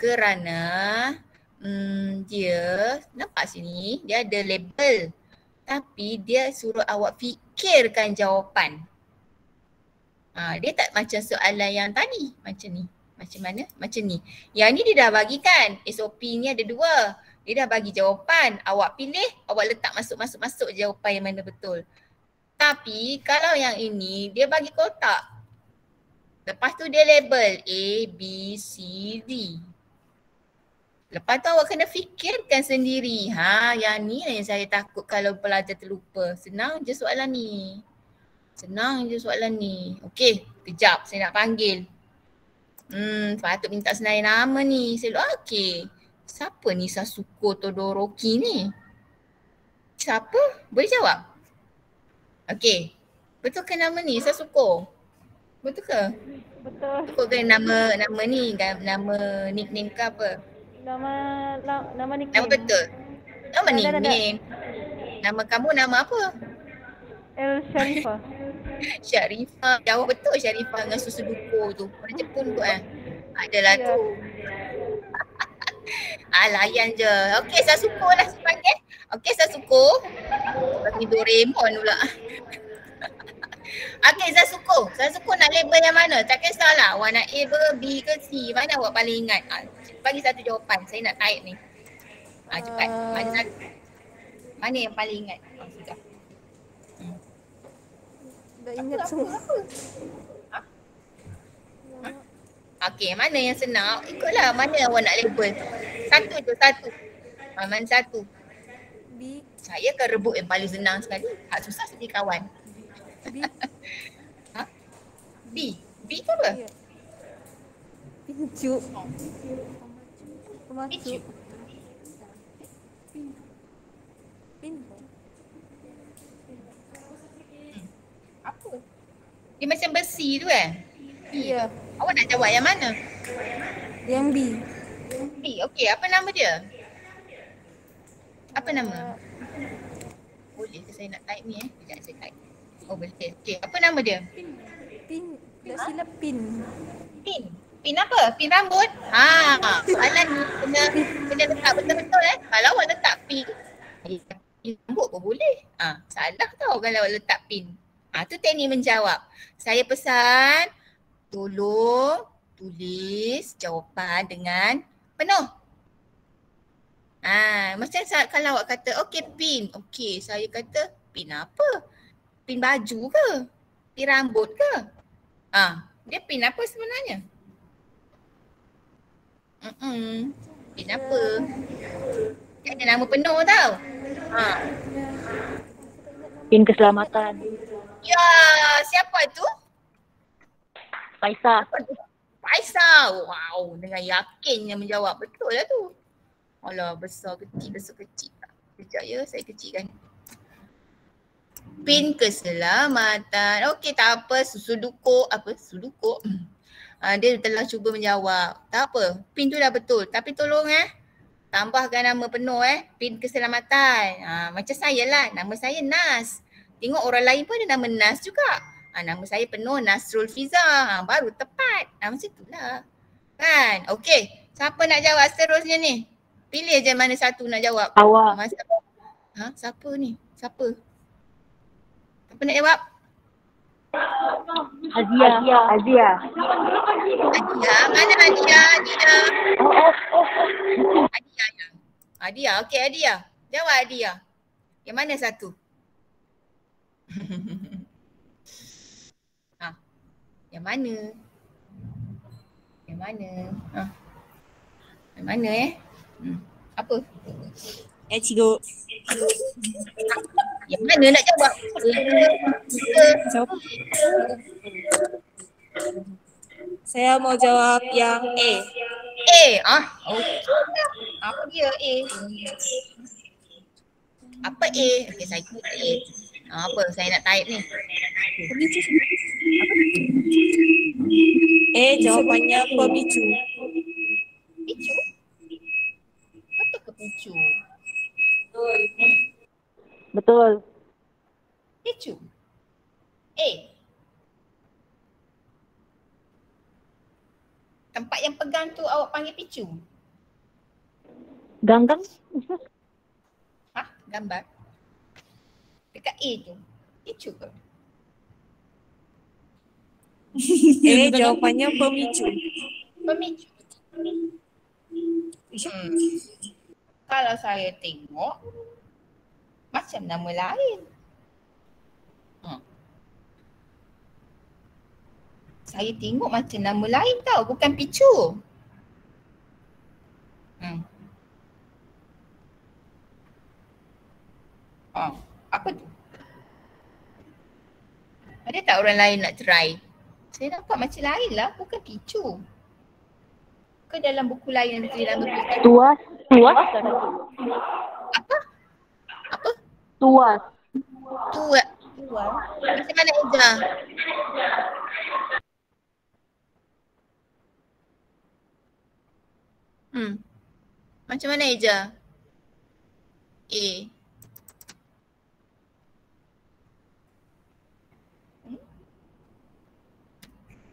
Kerana dia, nampak sini, dia ada label. Tapi dia suruh awak fikirkan jawapan. Dia tak macam soalan yang tadi. Macam ni. Macam mana? Macam ni. Yang ni dia dah bagikan. SOP ni ada 2. Dia dah bagi jawapan. Awak pilih, awak letak masuk jawapan yang mana betul. Tapi kalau yang ini, dia bagi kotak. Lepas tu dia label A, B, C, D. Lepas tu awak kena fikirkan sendiri. Yang ni lah yang saya takut kalau pelajar terlupa. Senang je soalan ni. Okey, kejap saya nak panggil. Patut minta senarai nama ni. Saya lupa, okey. Siapa ni Sasuko Todoroki ni? Siapa? Boleh jawab? Okey. Betul ke nama ni Sasuko? Betul ke? Betul. Betul ke nama ni? Nama nickname ke apa? Nama nickname. Nama betul? Nama Dah. nickname? Nama kamu nama apa? El Sharifah. Sharifah. Jawab betul Sharifah dengan Susuduko tu. Orang Jepun tu Adalah Ya. tu. Layan je. Okey, Sasuko lah saya panggil. Okey, Sasuko. Bagi Doraemon pula. Okey, Sasuko. Sasuko nak label yang mana? Tak kisahlah. Awak nak A ke B ke C. Mana awak paling ingat? Bagi satu jawapan. Saya nak type ni. Cepat. Mana yang paling ingat? Sudah. Dah ingat semua. Okey, mana yang senang? Ikutlah mana awak nak label. Satu. Mana satu? B. Saya akan rebut yang paling senang sekali. Susah sekali kawan. B. B tu apa? Ya. Pincu. Pincu. Pin. Apa? Dia macam besi tu Ya. Awak nak jawab yang mana? Yang B. B. Okey, apa nama dia? Apa nama? Boleh ke saya nak type ni Sekejap saya type. Oh boleh. Okey, apa nama dia? Pin. Dah silap pin. Pin apa? Pin rambut? Soalan ni kena letak betul-betul Kalau awak letak pin rambut pun boleh. Salah tau kalau awak letak pin. Tu teknik menjawab. Saya pesan tolong tulis jawapan dengan penuh. Macam kalau awak kata okey pin. Okey, saya kata pin apa? Pin baju ke? Pin rambut ke? Dia pin apa sebenarnya? Pin apa? Dia ada nama penuh tau. Pin keselamatan. Ya, siapa tu? Faisal. Faisal. Wow, dengan yakinnya menjawab. Betul lah tu. Alah, besar kecil. Sekejap ya, saya kecilkan. Pin keselamatan. Okey, tak apa. Susuduko. Dia telah cuba menjawab. Tak apa. Pin tu dah betul. Tapi tolong tambahkan nama penuh pin keselamatan. Macam saya lah. Nama saya Nas. Tengok orang lain pun ada nama Nas juga. Nama saya penuh Nasrul Fiza. Baru tepat. Macam itulah. Kan? Okey. Siapa nak jawab seterusnya ni? Pilih je mana satu nak jawab. Awak. Siapa ni? Siapa? Siapa nak jawab? Azia. Adia. Mana Adia? Adia. Okey Adia. Jawab Adia. Yang mana satu? Yang mana? Yang mana Apa? Cikgu. Yang mana nak jawab? Saya mau jawab yang A. Okey dah. Apa dia A? Apa A? Okey, saya klik A. Apa saya nak type ni? A jawapannya pemicu. Picu? Betul ke picu? Betul. Picu? A. Tempat yang pegang tu awak panggil picu? Ganggang. Gambar. Dekat A tu. Picu ke? A jawapannya pemicu. Pemicu. Kalau saya tengok macam nama lain. Saya tengok macam nama lain tau, bukan picu. Apa tu? Ada tak orang lain nak try? Saya nampak macam lain lah, bukan picu. Ke dalam buku lain yang ditulis dalam buku? Tuas. Tuas. Apa? Apa? Tuas. Tuas. Macam mana Eja? Macam mana Eja?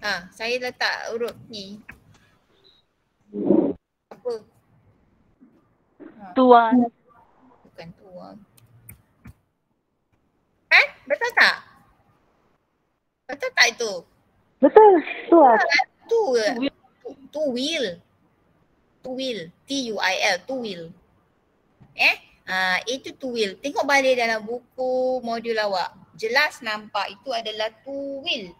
A. Saya letak huruf P. Apa? Tuas. Bukan tuas. Kan? Betul tak? Betul tak itu? Betul. Tuas. Tuwil. T-U-I-L. Tuwil. Itu tuwil. Tengok balik dalam buku modul awak. Jelas nampak itu adalah tuwil.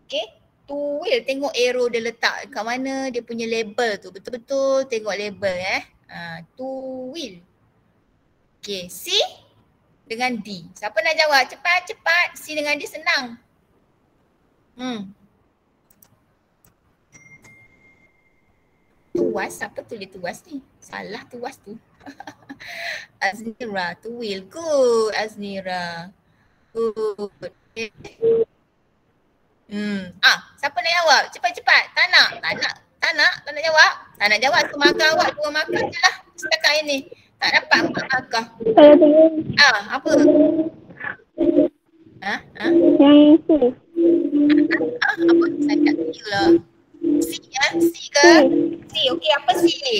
Okay? Tuwil. Tengok arrow dia letak kat mana dia punya label tu. Betul-betul tengok label tuwil. Okay. C dengan D. Siapa nak jawab? Cepat-cepat. C dengan D senang. Tuas, siapa tulis tuas ni? Salah tuas tu. Aznira, tuwil. Good, Aznira. Good. Siapa nak jawab? Cepat-cepat. Tak nak jawab. Tak nak jawab. Tu markah awak 2 markah je lah. Setakat ini. Tak dapat 4 markah. Apa? Yang C. Apa? Saya tak tahu lah. C ya? C ke? C. Okey, apa C ni?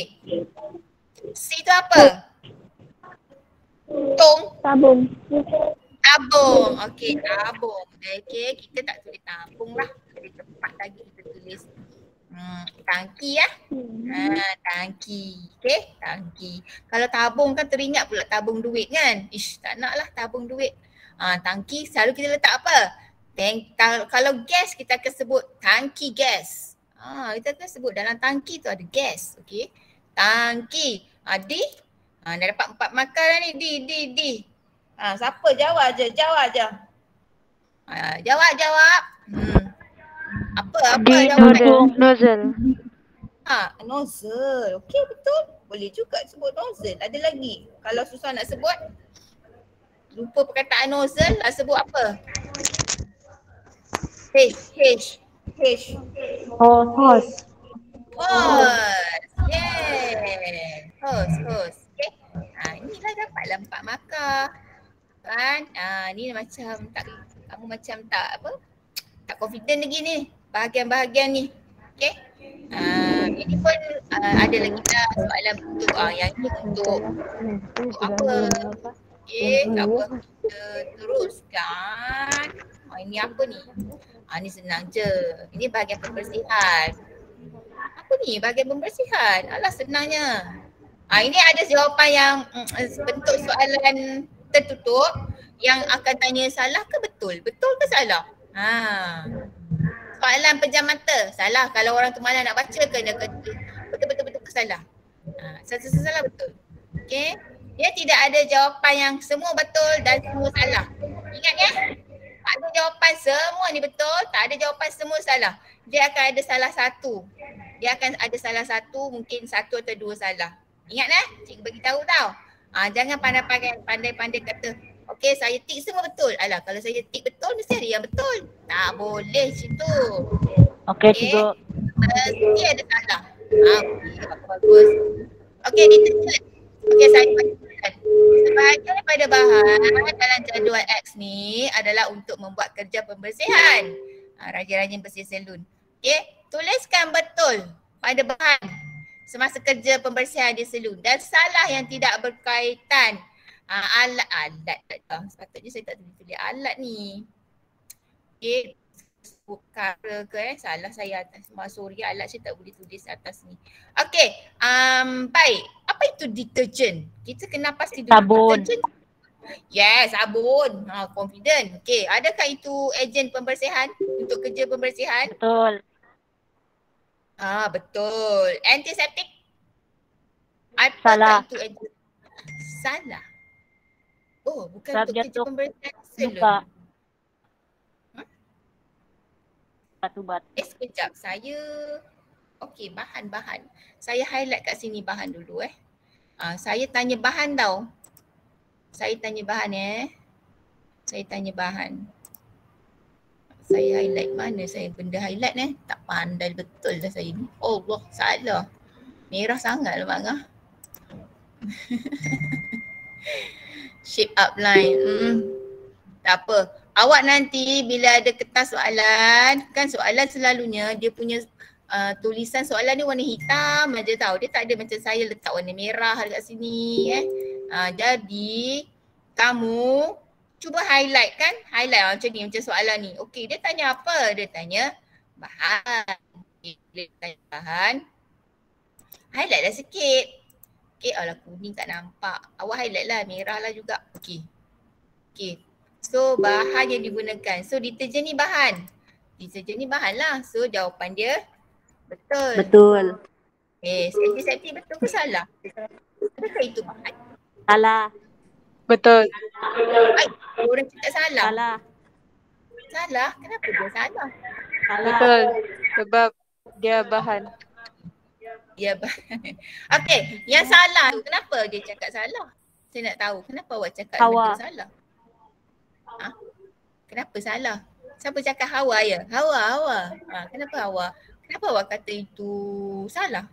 C tu apa? Tabung. Tabung. Okey, tabung. Okey, kita tak tulis tabung lah. Lebih cepat lagi kita tulis tangki ya. Tangki. Okey, tangki. Kalau tabung kan teringat pula tabung duit kan? Tak nak lah tabung duit. Tangki selalu kita letak apa? Kalau gas kita akan sebut tangki gas. Kita akan sebut dalam tangki tu ada gas. Okey. Tangki. D. Dah dapat 4 markah dah ni. D. Siapa jawab je. Jawab. Apa jawapan? Nozzle. Nozzle. Okey, betul. Boleh juga sebut nozzle. Ada lagi. Kalau susah nak sebut, lupa perkataan nozzle, nak sebut apa? H. Hose. Yeah. Hose. Okay. Inilah dapatlah 4 markah. Kan? Ni macam tak, kamu macam tak confident lagi ni. Bahagian-bahagian ni. Okay. Ini pun ada lagi lah soalan bentuk. Yang ni untuk apa? Okay. Tak apa. Kita teruskan. Ini apa ni? Ni senang je. Ini bahagian pembersihan. Apa ni bahagian pembersihan? Alah senangnya. Ini ada jawapan yang bentuk soalan tertutup yang akan tanya salah ke betul? Betul ke salah? Soalan pejam mata. Salah. Kalau orang tu malas nak baca kena betul ke salah. Salah betul. Okay. Dia tidak ada jawapan yang semua betul dan semua salah. Ingat ya? Tak ada jawapan semua ni betul, tak ada jawapan semua salah. dia akan ada salah satu. Dia akan ada salah satu, mungkin satu atau dua salah. Ingat cikgu bagi tahu tau. Jangan pandai-pandai kata, okey saya tik semua betul. Alah kalau saya tik betul mesti ada yang betul. Tak boleh situ. Okey, cikgu. Mesti ada salah. Bagus. Okey, deterjen. Okey, saya bacakan. Sebahagian daripada bahan dalam jadual X ni adalah untuk membuat kerja pembersihan. Rajin-rajin bersih salon. Okey, tuliskan betul pada bahan semasa kerja pembersihan di salon dan salah yang tidak berkaitan. Alat. Sepatutnya saya tak tulis alat ni. Okey, perkara ke salah saya atas. Sorry, alat saya tak boleh tulis atas ni. Okey, baik. Apa itu deterjen? Kita kena pasti dulu. Sabun. Deterjen. Yes, sabun. Confident. Okey, adakah itu ejen pembersihan untuk kerja pembersihan? Betul. Betul. Antiseptik? Apakah Salah. itu ejen? Salah. Oh, bukan Sebab untuk dia kerja tu pembersihan Luka. salon. Ubat. Sekejap. Okey, bahan. Saya highlight kat sini bahan dulu saya tanya bahan tau. Saya tanya bahan Saya highlight mana saya benda highlight tak pandai betul dah saya ni. Allah, salah. Merah sangat lah Mak Ngah. Shape up line. Tak apa. Awak nanti bila ada kertas soalan, kan soalan selalunya dia punya tulisan soalan ni warna hitam aja tau. Dia tak ada macam saya letak warna merah dekat sini jadi kamu cuba highlight kan. Highlight macam ni, macam soalan ni. Okey, dia tanya apa? Dia tanya bahan. Dia tanya bahan. Highlight lah sikit. Okey, alah kuning tak nampak. Awak highlight lah, merah lah juga. Okey. So bahan yang digunakan. So deterjen ni bahan. Deterjen ni bahan lah. So jawapan dia betul. Betul. Antiseptik betul ke salah? Adakah itu bahan? Salah. Betul. Orang cakap salah. Salah. Salah? Kenapa dia salah? Salah. Betul. Sebab dia bahan. Dia bahan. Okey, yang salah tu kenapa dia cakap salah? Saya nak tahu kenapa awak cakap Hawa. benda salah? Kenapa salah? Siapa cakap Hawa ya? Hawa. Kenapa Hawa? Kenapa awak kata itu salah?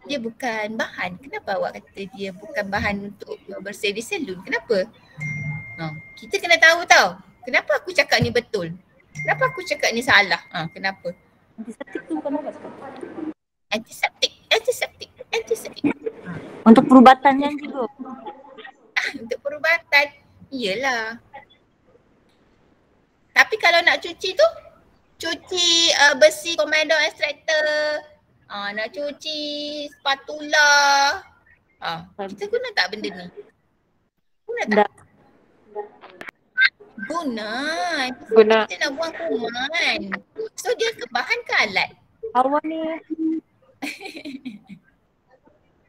Dia bukan bahan. Kenapa awak kata dia bukan bahan untuk bersih di salon? Kenapa? Kita kena tahu tau. Kenapa aku cakap ni betul? Kenapa aku cakap ni salah? Kenapa? Antiseptik tu bukan ubat. Antiseptik. Untuk perubatan yang juga. Untuk perubatan, iyalah. Tapi kalau nak cuci tu, cuci besi komando extractor, nak cuci spatula, kita guna tak benda ni? Guna tak? Guna. Kita nak buang kuman. So dia ke bahan ke alat? Hawa ni.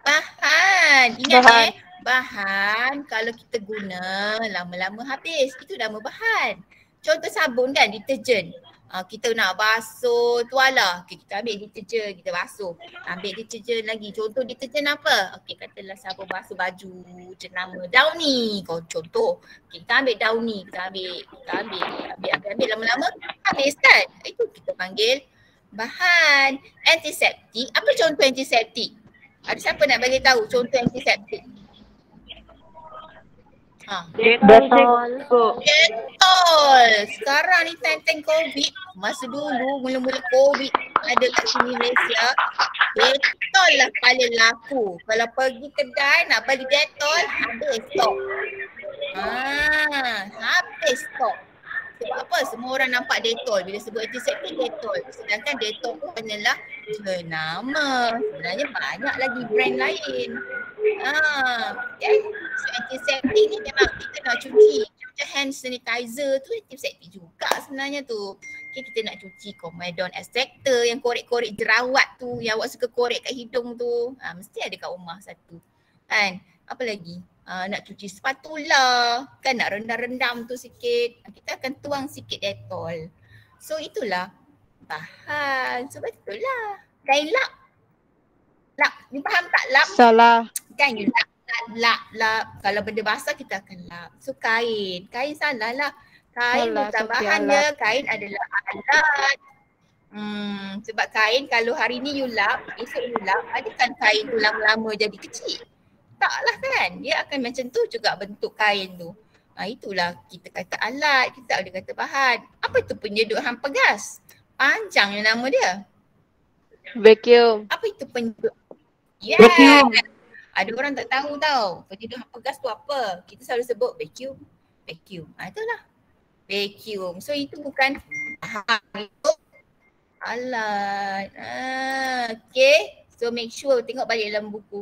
Bahan. Ingat bahan kalau kita guna lama-lama habis. Itu nama bahan. Contoh sabun kan, deterjen. Kita nak basuh tuala. Okay, kita ambil deterjen, kita basuh. Ambil deterjen lagi. Contoh deterjen apa? Okay, katalah sabun basuh baju jenama Downy. Contoh. Okay, kita ambil Downy. Kita ambil lama-lama habis kan? Itu kita panggil bahan. Antiseptik. Apa contoh antiseptik? Ada siapa nak bagi tahu contoh antiseptik? Detol. Detol. Sekarang ni time COVID, masa dulu mula-mula COVID ada kat sini Malaysia, Detol lah paling laku. Kalau pergi kedai nak beli Detol, habis stok. Habis stok. Sebab apa? Semua orang nampak Detol. Bila sebut antiseptik Detol. Sedangkan Detol pun hanyalah jenama. Sebenarnya banyak lagi brand lain. So antiseptik ni memang kita nak cuci. Macam hand sanitizer tu antiseptik juga sebenarnya tu. Okay, kita nak cuci Comedon extractor yang korek-korek jerawat tu, yang awak suka korek kat hidung tu. Mesti ada kat rumah satu. Kan? Apa lagi? Nak cuci spatula, kan nak rendam-rendam tu sikit. Kita akan tuang sikit Detol. So itulah Bahan. So betul lah. Kain lap. Lap. You faham tak lap? Salah. Kan you lap. Kalau benda basah kita akan lap. So kain. Kain salah lah. Kain Salah, bukan Sofia, bahan dia. Kain adalah alat. Sebab kain kalau hari ni you lap, esok you lap, adakah kain tu lama-lama jadi kecil? Taklah kan. Dia akan macam tu juga bentuk kain tu. Itulah kita kata alat, kita tak boleh kata bahan. Apa tu penyedut hampa gas? Panjang je nama dia. Vacuum. Apa itu penyedut? Yeah. Vacuum. Ada orang tak tahu tau. Penyedut hampa gas tu apa? Kita selalu sebut vacuum. Itulah. Vacuum. So itu bukan bahan, itu alat. Okay. So make sure tengok balik dalam buku.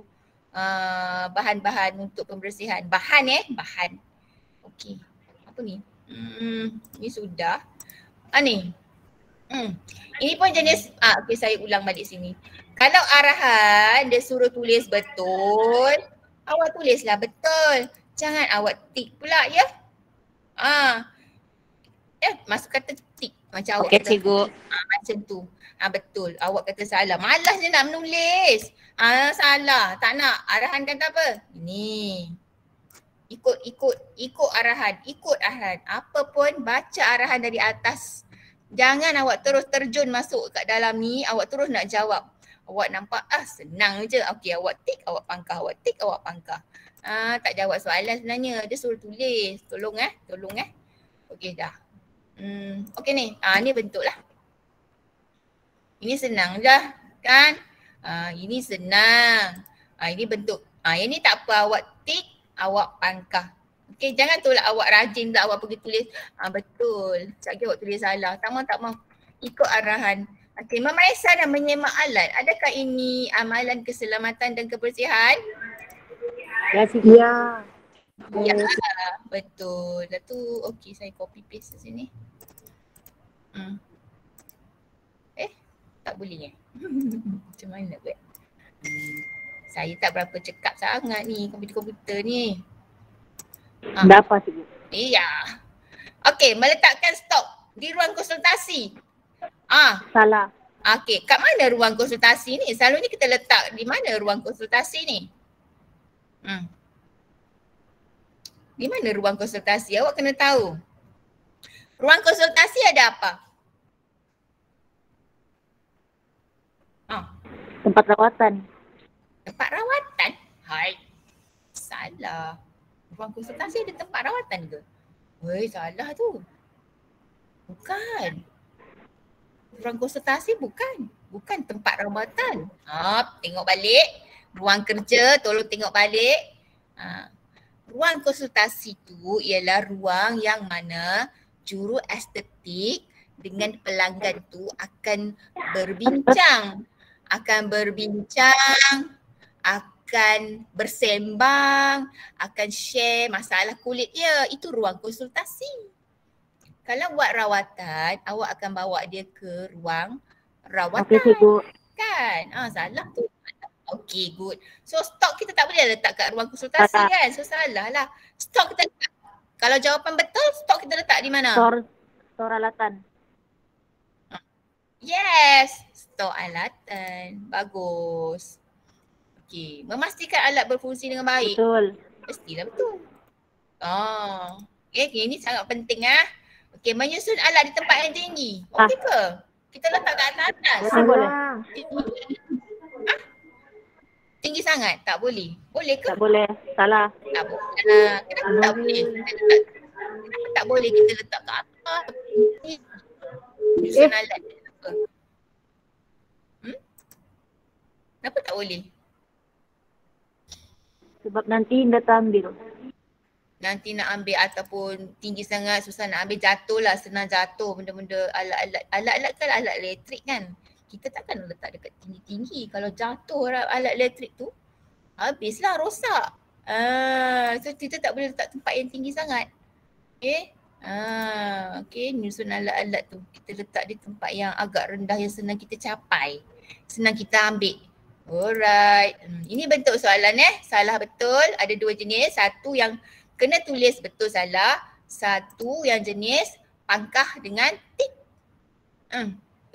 Bahan-bahan untuk pembersihan. Bahan. Okay. Apa ni? Ni sudah. Ni. Ini pun jenis, okay, saya ulang balik sini. Kalau arahan dia suruh tulis betul, awak tulislah betul. Jangan awak tik pula ya. Masuk kata tik macam awak kata. Cikgu. Macam tu. Betul. Awak kata salah. Malas je nak menulis. Salah. Tak nak. Arahan kata apa? Ini. Ikut arahan. Apa pun baca arahan dari atas. Jangan awak terus terjun masuk kat dalam ni, awak terus nak jawab. Awak nampak senang je. Okey, awak tik, awak pangkah, awak tik, awak pangkah. Tak jawab soalan sebenarnya. Dia suruh tulis. Tolong. Okey dah. Okey ni. Ni bentuk lah. Ini senang dah kan? Ini senang. Ini bentuk. Yang ni tak apa, awak tik, awak pangkah. Okay, jangan tolak awak rajin pula awak pergi tulis. Betul. Sekejap lagi awak tulis salah. Tak mau. Ikut arahan. Okay, memeriksa dan menyemak alat. Adakah ini amalan keselamatan dan kebersihan? Ya, cikgu. Ya. Ya, betul. Dah tu, okay, saya copy paste di sini. Tak boleh Macam mana buat? Saya tak berapa cekap sangat ni komputer-komputer ni. Dah apa, cikgu? Iya. Okey, meletakkan stok di ruang konsultasi. Salah. Okey, kat mana ruang konsultasi ni? Selalunya kita letak di mana ruang konsultasi ni? Di mana ruang konsultasi? Awak kena tahu. Ruang konsultasi ada apa? Tempat rawatan. Tempat rawatan? Hai. Salah. Ruang konsultasi ada tempat rawatan ke? Weh, salah tu. Bukan. Ruang konsultasi bukan tempat rawatan. Tengok balik. Ruang kerja, tolong tengok balik. Ruang konsultasi tu ialah ruang yang mana juru estetik dengan pelanggan tu akan berbincang. Akan bersembang, akan share masalah kulit dia. Itu ruang konsultasi. Kalau buat rawatan, awak akan bawa dia ke ruang rawatan. Okey, cikgu. Kan? Salah tu. Okay, good. So stok kita tak boleh letak kat ruang konsultasi kan? So salah lah. Stok kita letak. Kalau jawapan betul, stok kita letak di mana? Stor alatan. Yes, stok alatan. Bagus. Okey, memastikan alat berfungsi dengan baik. Betul. Mestilah betul. Okay, ini sangat penting Okey, menyusun alat di tempat yang tinggi. Okey ke? Kita letak kat atas. Boleh. Tinggi sangat? Tak boleh. Boleh ke? Tak boleh. Salah. Tak boleh. Kenapa tak boleh? Kenapa tak boleh kita letak kat atas? Menyusun alat. Kenapa? Kenapa tak boleh? Sebab nanti dah tak ambil. Nanti nak ambil ataupun tinggi sangat, susah nak ambil, jatuh lah, senang jatuh benda-benda alat-alat kan alat elektrik kan. Kita takkan letak dekat tinggi-tinggi. Kalau jatuh alat elektrik tu, habislah, rosak. So kita tak boleh letak tempat yang tinggi sangat. Okay. Okay, nyusun alat-alat tu. Kita letak di tempat yang agak rendah yang senang kita capai. Senang kita ambil. Alright. Ini bentuk soalan salah betul. Ada dua jenis. Satu yang kena tulis betul salah. Satu yang jenis pangkah dengan tik.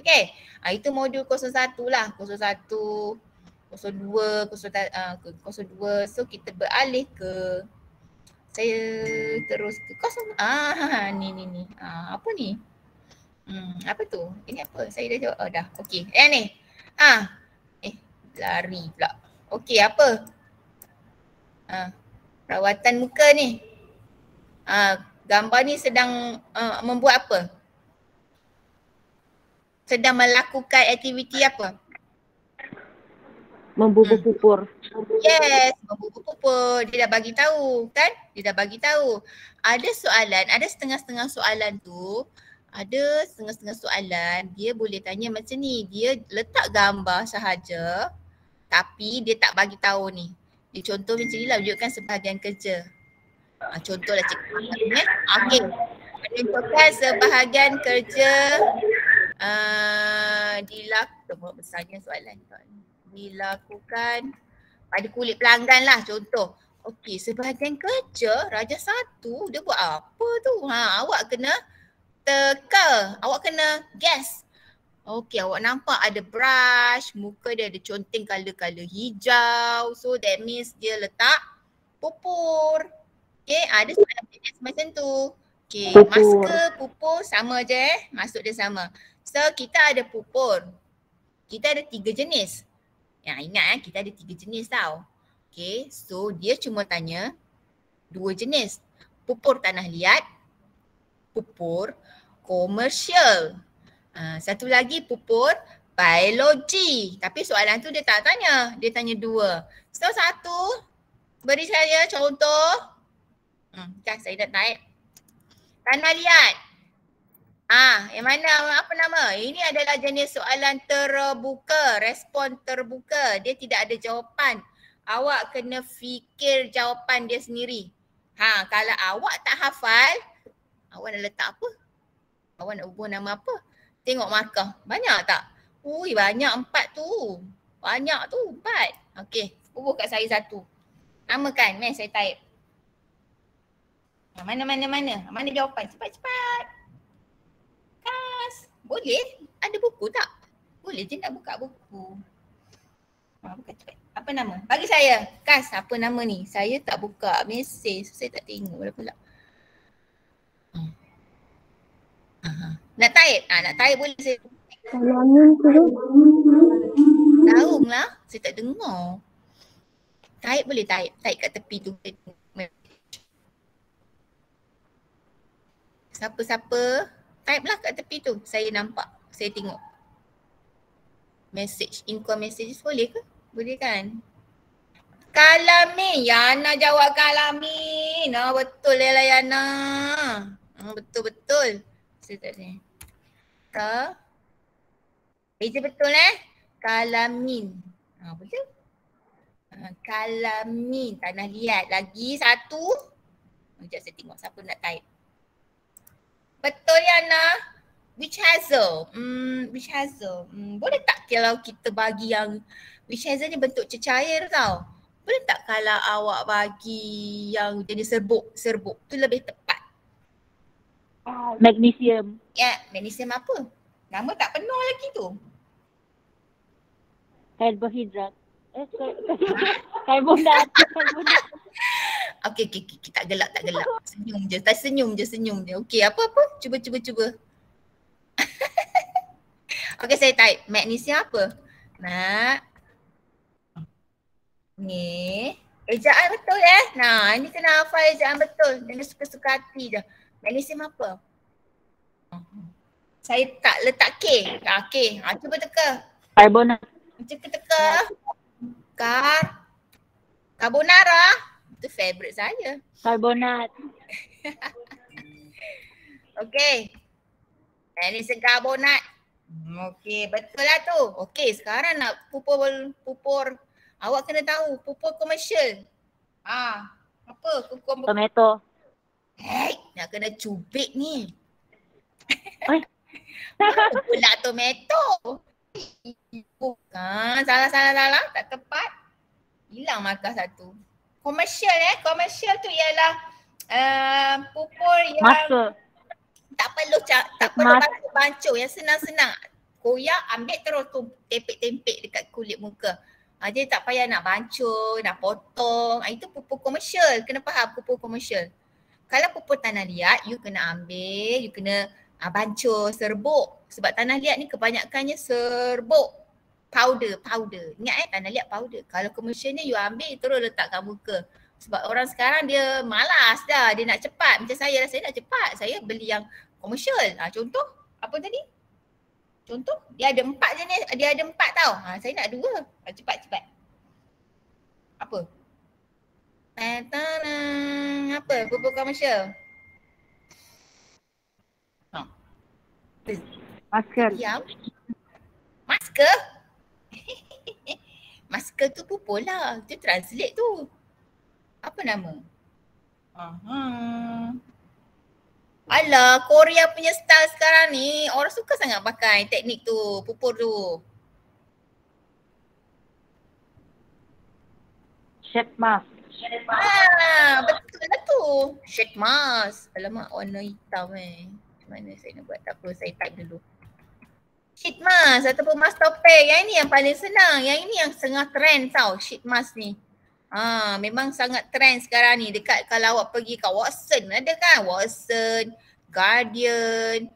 Okey. Itu modul 01 lah. 01, 02, 02. So kita beralih ke saya terus ke kosong. Ni. Apa ni? Apa tu? Ini apa? Saya dah jawab. Oh dah. Okey. Ni. Lari pula. Okey, apa? Rawatan muka ni. Gambar ni sedang membuat apa? Sedang melakukan aktiviti apa? Membubuk pupur. Yes, membubuk pupur. Dia dah bagi tahu kan? Dia dah bagi tahu. Ada soalan, ada setengah-setengah soalan tu. Ada setengah-setengah soalan dia boleh tanya macam ni. Dia letak gambar sahaja tapi dia tak bagi tahu ni. Dia contoh macam ni lah, tunjukkan sebahagian kerja. Contohlah cikgu. Okey. Menunjukkan sebahagian kerja besarnya soalan. Dilakukan pada kulit pelanggan lah contoh. Okey, sebahagian kerja Raja 1 dia buat apa tu? Awak kena teka. Awak kena guess. Okey, awak nampak ada brush, muka dia ada conteng color hijau. So that means dia letak pupur. Okey, ada soalan jenis macam tu. Okey, masker, pupur sama je masuk dia sama. So kita ada pupur. Kita ada 3 jenis. Ingat kita ada 3 jenis tau. Okey, so dia cuma tanya 2 jenis. Pupur tanah liat, pupur komersial. Satu lagi pupur biologi. Tapi soalan tu dia tak tanya. Dia tanya 2. So satu, beri saya contoh. Saya dah type. Tanah liat. Yang mana, apa nama? Ini adalah jenis soalan terbuka, respon terbuka. Dia tidak ada jawapan. Awak kena fikir jawapan dia sendiri. Kalau awak tak hafal, awak nak letak apa? Awak nak ubah nama apa? Tengok markah. Banyak tak? Ui, banyak 4 tu. Banyak tu 4. Okey, ubah kat saya 1. Namakan, saya type. Mana? Mana jawapan? Cepat. Kas. Boleh? Ada buku tak? Boleh je nak buka buku. Buka cepat. Apa nama? Bagi saya. Kas, apa nama ni? Saya tak buka mesej. Saya tak tengok pula. Nak type? Nak type boleh saya. Tahu lah. Saya tak dengar. Type boleh type. Type kat tepi tu. Siapa-siapa type lah kat tepi tu. Saya nampak. Saya tengok. Message. Income messages boleh ke? Boleh kan? Kalamin. Yana jawab Kalamin. Betul lah Yana. Betul. Saya tak tanya. Eja betul Kalamin. Betul? Kalamin. Tanah liat. Lagi 1. Sekejap saya tengok siapa nak type. Betul Yana. Witch hazel. Witch hazel. Boleh tak kalau kita bagi yang witch hazel ni bentuk cecair tau. Boleh tak kalau awak bagi yang jenis serbuk tu lebih tepat? Magnesium. Ya, magnesium apa? Nama tak penuh lagi tu. Karbohidrat. Karbonat. Okey, tak gelak. Senyum je. Okey, apa? Cuba. Okey, saya type. Magnesium apa? Ni. Ejaan betul ini kena hafal ejaan betul. Jangan suka-suka hati je. Magnesium apa? Saya tak letak K. K. Cuba teka. Karbonat. Cuba teka. Carbonara. Itu favourite saya. Karbonat. Okey. Magnesium karbonat. Okey, betul lah tu. Okey, sekarang nak pupur. Awak kena tahu pupur komersial. Apa? Tomato. Nak kena cubit ni. Oi. Pula tomato. Salah. Tak tepat. Hilang markah 1. Komersial Komersial tu ialah pupur yang Masker. tak perlu bancuh. Yang senang-senang. koyak, ambil terus tu tempek-tempek dekat kulit muka. Jadi tak payah nak bancuh, nak potong. Itu pupur komersial. Kena faham pupur komersial. Kalau pupur tanah liat, you kena ambil, you kena bancuh, serbuk. Sebab tanah liat ni kebanyakannya serbuk. Powder. Ingat tanah liat powder. Kalau komersial ni you ambil, terus letak kat muka. Sebab orang sekarang dia malas dah, dia nak cepat. Macam saya nak cepat, saya beli yang komersial. Contoh, apa tadi? Contoh, dia ada 4 jenis, dia ada 4 tau. Saya nak 2. Cepat. Apa? Apa? Pupur komersial. Masker. Diam. Masker? Masker tu pupur lah. Itu translate tu. Apa nama? Alah, Korea punya style sekarang ni orang suka sangat pakai teknik tu, pupur tu. Sheet mask. Betul lah tu. Sheet mask. Alamak, warna hitam Macam mana saya nak buat? Tak perlu, saya type dulu. Sheet mask ataupun mask topeng. Yang ini yang paling senang. Yang ini yang tengah trend tau, sheet mask ni. Memang sangat trend sekarang ni. Dekat kalau awak pergi kat Watson, ada kan? Watson, Guardian,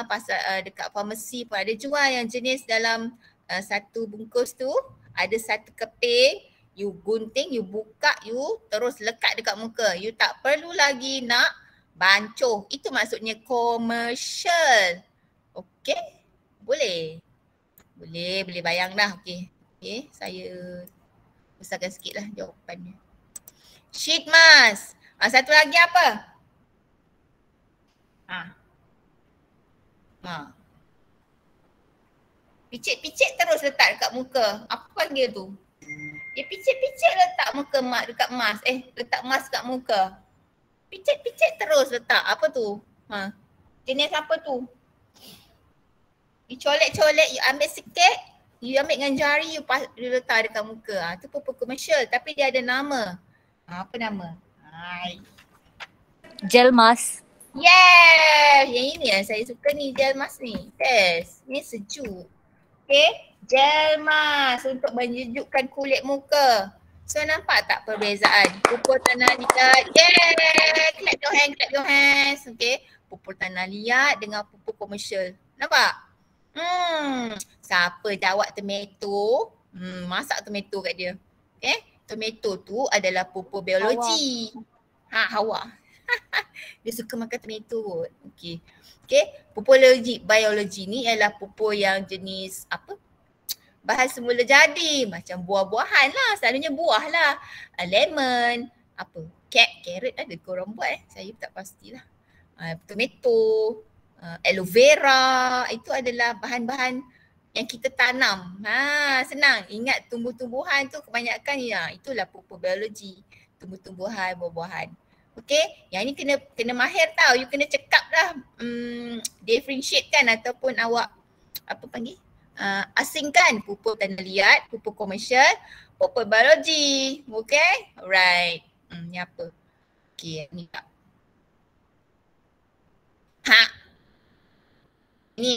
pasal dekat farmasi pun ada jual yang jenis dalam satu bungkus tu. Ada satu keping, you gunting, you buka, you terus lekat dekat muka. You tak perlu lagi nak bancuh. Itu maksudnya komersial. Okey? Boleh bayang dah. Okey, saya besarkan sikit lah jawapannya. Sheet mask. Satu lagi apa? Picit-picit terus letak dekat muka. Apa panggil tu? Picit-picit letak muka dekat mask. Letak mask kat muka. Picit-picit terus letak. Apa tu? Jenis apa tu? You colek-colek, you ambil sikit. You ambil dengan jari, you letak dekat muka. Tu pupur komersial tapi dia ada nama. Apa nama? Gel mask. Yes! Yang ini yang saya suka ni, gel mask ni. Yes, ni sejuk. Okay, gel mask untuk menyejukkan kulit muka. So nampak tak perbezaan? Pupur tanah liat. Yeah! Clap your hands. Okay, pupur tanah liat dengan pupur komersial. Nampak? Siapa jawab tomato? Masak tomato kat dia. Okay, tomato tu adalah pupur biologi. Hawa. Dia suka makan tomato kot. Okay, pupur biologi ni ialah pupur yang jenis apa? Bahan semula jadi. Macam buah-buahan lah. Selalunya buah lah. Lemon. Apa? Carrot ada korang buat Saya tak pastilah. Tomato. Aloe vera, itu adalah bahan-bahan yang kita tanam. Senang. Ingat tumbuh-tumbuhan tu kebanyakan itulah pupur biologi. Tumbuh-tumbuhan, buah-buahan. Okey, yang ni kena mahir tau. You kena cekap dah. Differentiate kan ataupun awak apa panggil? Asingkan pupur tanah liat, pupur komersial, pupur biologi. Okey? Alright. Ni apa? Okey, ni tak. Ni.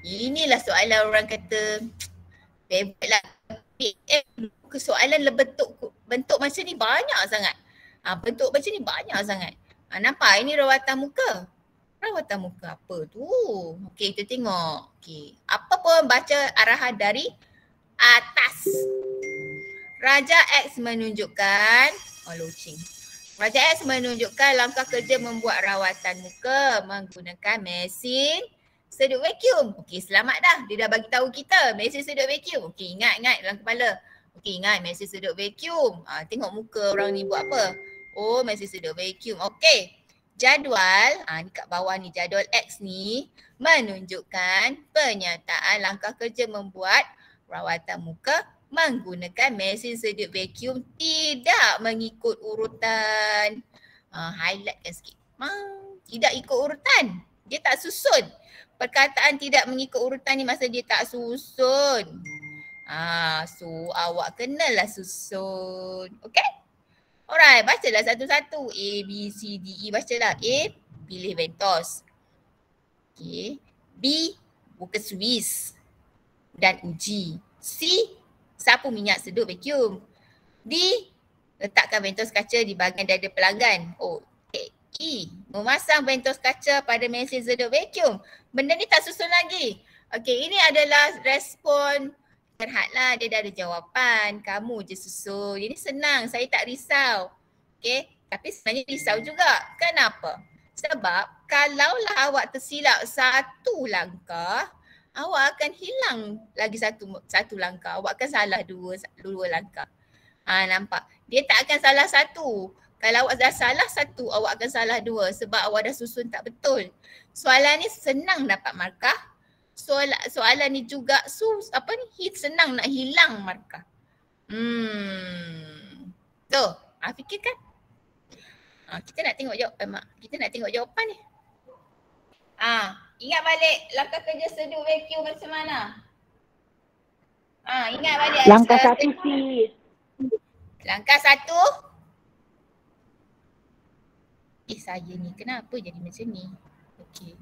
Inilah soalan orang kata favorite lah. Soalan bentuk macam ni banyak sangat. Bentuk macam ni banyak sangat. Nampak ini rawatan muka. Rawatan muka apa tu? Okey, kita tengok. Okey. Apa pun baca arahan dari atas. Raja X menunjukkan loceng. Raja X menunjukkan langkah kerja membuat rawatan muka menggunakan mesin sedut vacuum. Okey, selamat dah. Dia dah bagi tahu kita mesin sedut vacuum. Okey, ingat dalam kepala. Okey, ingat mesin sedut vacuum. Tengok muka orang ni buat apa. Oh, mesin sedut vacuum. Okey. Jadual, ni kat bawah ni jadual X ni menunjukkan penyataan langkah kerja membuat rawatan muka menggunakan mesin sedut vacuum tidak mengikut urutan. Highlightkan sikit. Tidak ikut urutan. Dia tak susun. Perkataan tidak mengikut urutan ni maksud dia tak susun. So awak kenalah susun. Okay? Alright, bacalah satu-satu. A, B, C, D, E. Bacalah. A, pilih Ventos. Okay. B, buka Swiss dan uji. C, sapu minyak sedut vacuum. D, letakkan bentos kaca di bahagian dada pelanggan. Oh, okay. E, memasang bentos kaca pada mesin sedut vacuum. Benda ni tak susun lagi. Okay, ini adalah respon Terhad lah, dia dah ada jawapan. Kamu je susun. Ini senang, saya tak risau. Okay, tapi sebenarnya risau juga. Kenapa? Sebab kalaulah awak tersilap satu langkah, awak akan hilang lagi satu langkah. Awak akan salah dua langkah. Nampak? Dia tak akan salah satu. Kalau awak dah salah satu, awak akan salah dua sebab awak dah susun tak betul. Soalan ni senang dapat markah. Soalan ni juga senang nak hilang markah. Tu, fikirkan. Kita nak tengok jawapan ni. Ingat balik langkah kerja sedut vacuum macam mana? Ingat balik. Langkah 1 C. Langkah 1. Saya ni kenapa jadi macam ni? Okey.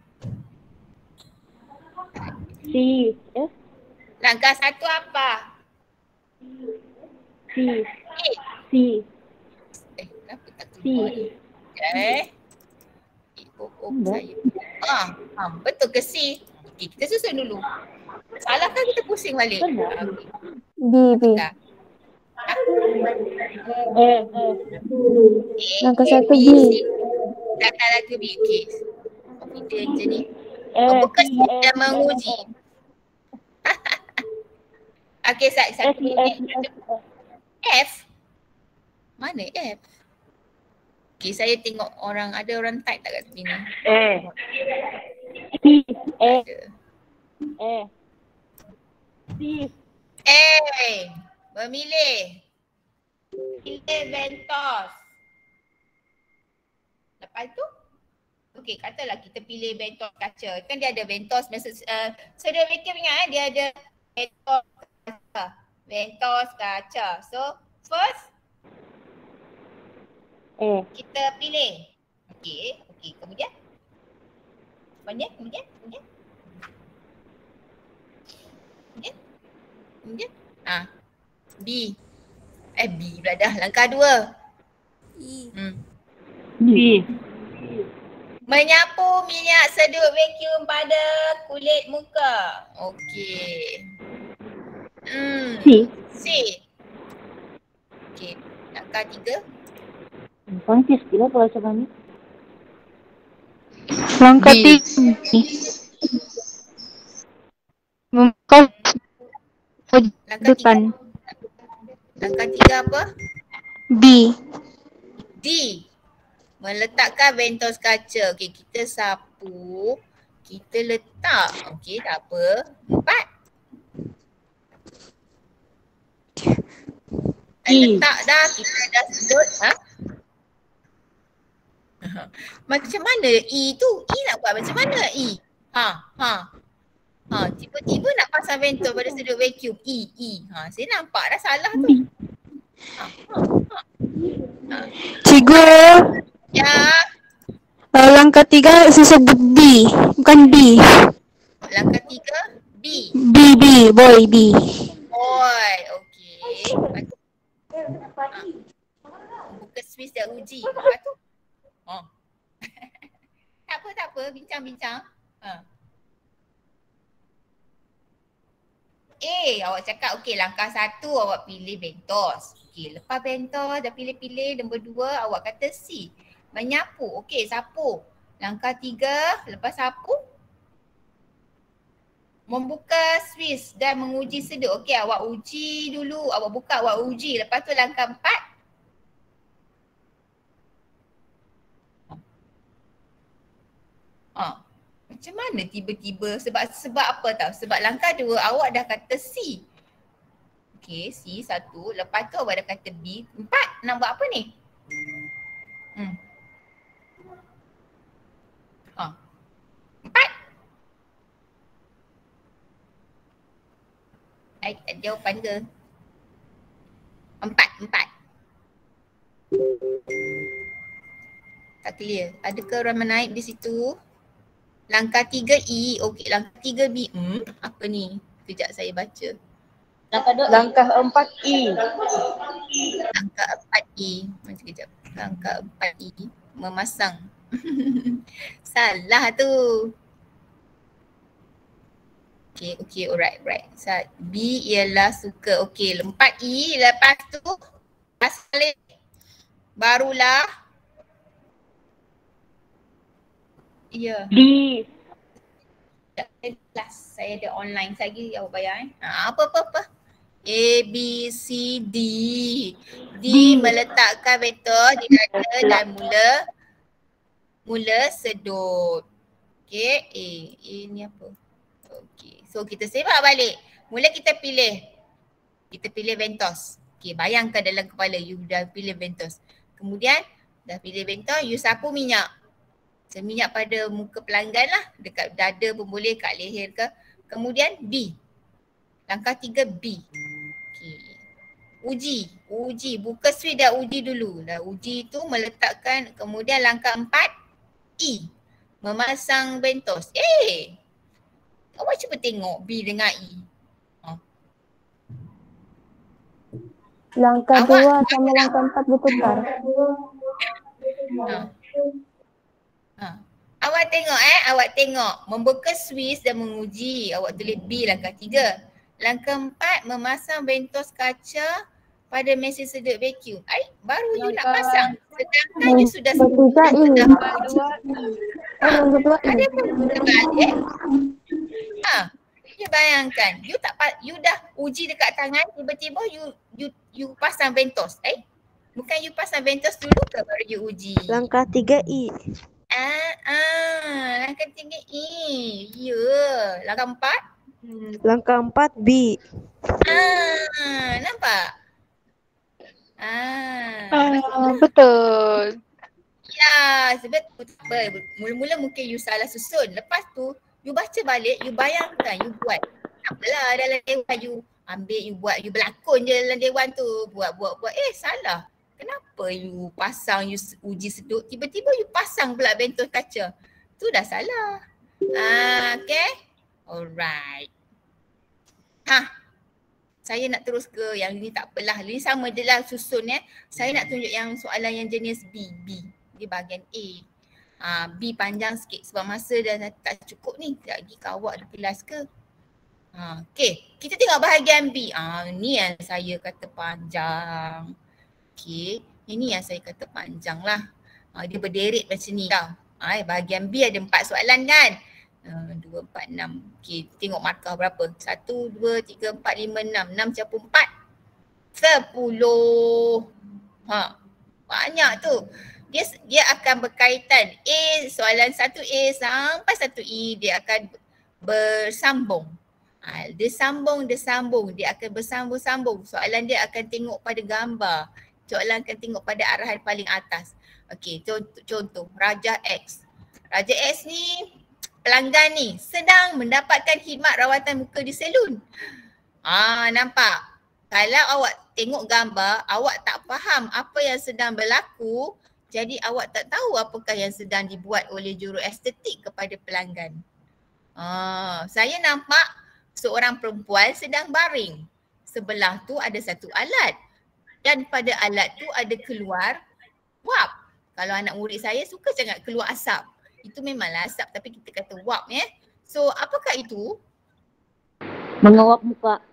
C. Langkah 1 apa? C. C. Kenapa tak C. keluar ni? Saya. Betul ke C? Okay, kita susun dulu. Salah kan kita pusing balik. B. Langkah 1 B. Langkah lagi B. Okay. Confident je ni. F. Bukan dan menguji. Okay, satu minit. F? Mana F? Okay, saya tengok ada orang type tak kat sini? C. Memilih. Pilih bentos. Lepas tu? Okay, katalah kita pilih bentos kaca. Kan dia ada bentos. Sedut vacuum ingat dia ada bentos kaca. Bentos kaca. So, first kita pilih. Okay, kemudian? Kemudian? B. B pula dah. Langkah 2. B. Menyapu minyak sedut vacuum pada kulit muka. Okey. C. Okey. Langkah 3. Confuse pula macam ni. Langkah 3. Membuka depan. Langkah 3 apa? B. D. Meletakkan bentos kaca. Okey, kita sapu. Kita letak. Okey, tak apa. 4. Letak dah. Kita dah sedut. Macam mana E tu? E nak buat macam mana E? Tiba-tiba nak pasang bentos pada sedut vacuum. E. Saya nampak dah salah tu. Cikgu. Ya. Langkah 3 sebut B. Bukan B. Langkah 3 B. B. Boy B. Boy. Okey. Buka Swiss dan uji. Lepas tu? Tak apa. Bincang-bincang. Awak cakap okey, langkah 1 awak pilih bentos. Okey, lepas bentos dah pilih-pilih, nombor 2 awak kata C. Menyapu. Okey, sapu. Langkah 3 lepas sapu membuka Swiss dan menguji sedut. Okey, awak uji dulu. Awak buka, awak uji. Lepas tu langkah 4. Macam mana tiba-tiba? Sebab apa tahu? Sebab langkah 2 awak dah kata C. Okey, C 1. Lepas tu awak dah kata B. 4. Nak buat apa ni? 4. Jawapan ke? 4. Tak clear. Adakah orang menaip di situ? Langkah 3E, okey langkah 3B. Apa ni? Kejap saya baca. Langkah 4E. Langkah 4E. Macam kejap. Langkah 4E. Memasang. Salah tu. Okay, alright. B ialah suka. Okay, 4E. Lepas tu, balik. Barulah. Ya. D. Kelas. Saya ada online. Saya lagi awak bayar apa. A, B, C, D. D meletakkan vektor di dada dan mula sedut. Okay, A ni apa? Okay, so kita sebab balik. Mula kita pilih Ventos. Okay, bayangkan dalam kepala you dah pilih Ventos. Kemudian dah pilih Ventos, you sapu minyak. Minyak pada muka pelanggan lah. Dekat dada pun boleh, kat leher ke. Kemudian B. Langkah 3B. Okay. Uji. Buka switch dah uji dulu. Dah uji tu meletakkan. Kemudian langkah 4E. Memasang Ventos. Awak cuba tengok B dengan E. Langkah 2 sama langkah 4 bertukar. Awak tengok. Membuka switch dan menguji. Awak tulis B langkah 3. Langkah 4 memasang Ventos kaca pada mesin sedut vacuum. Baru you nak pasang. Sedangkan you sudah Bertukar ini. Langkah 2 ini. ada pun terbalik. You bayangkan, you dah uji dekat tangan, tiba-tiba you pasang Ventos. Bukan you pasang Ventos dulu ke baru you uji? Langkah 3E. Langkah 3E. Ya. Langkah 4? Langkah 4B. Nampak? Betul. Ya, sebab mula-mula mungkin you salah susun. Lepas tu, you baca balik, you bayangkan, you buat. Apalah dalam dewan you ambil, you buat, you berlakon je dalam dewan tu. Buat. Salah. Kenapa you pasang, you uji sedut, tiba-tiba you pasang pula Ventos kaca. Tu dah salah. Okay? Alright. Saya nak terus ke yang ni, tak apalah. Ini sama je lah susun Saya nak tunjuk yang soalan yang jenis B. Di bahagian A. B panjang sikit sebab masa dah tak cukup ni. Sekejap lagi kawak ada kelas ke? Okay, kita tengok bahagian B. Ni yang saya kata panjang. Okay, ini yang saya kata panjang lah. Dia berderet macam ni tau. Bahagian B ada 4 soalan kan? 2, 4, 6. Okay, tengok markah berapa? 1, 2, 3, 4, 5, 6. 6 campur 4. 10. Banyak tu. Dia akan berkaitan. Soalan 1A sampai 1E dia akan bersambung. Dia sambung. Dia akan bersambung-sambung. Soalan dia akan tengok pada gambar. Soalan akan tengok pada arahan paling atas. Okey, contoh Raja X. Raja X ni, pelanggan ni sedang mendapatkan khidmat rawatan muka di salon. Nampak? Kalau awak tengok gambar, awak tak faham apa yang sedang berlaku, jadi awak tak tahu apakah yang sedang dibuat oleh juru estetik kepada pelanggan. Saya nampak seorang perempuan sedang baring. Sebelah tu ada satu alat. Dan pada alat tu ada keluar wap. Kalau anak murid saya suka sangat keluar asap. Itu memanglah asap tapi kita kata wap So apakah itu? Mengawap muka.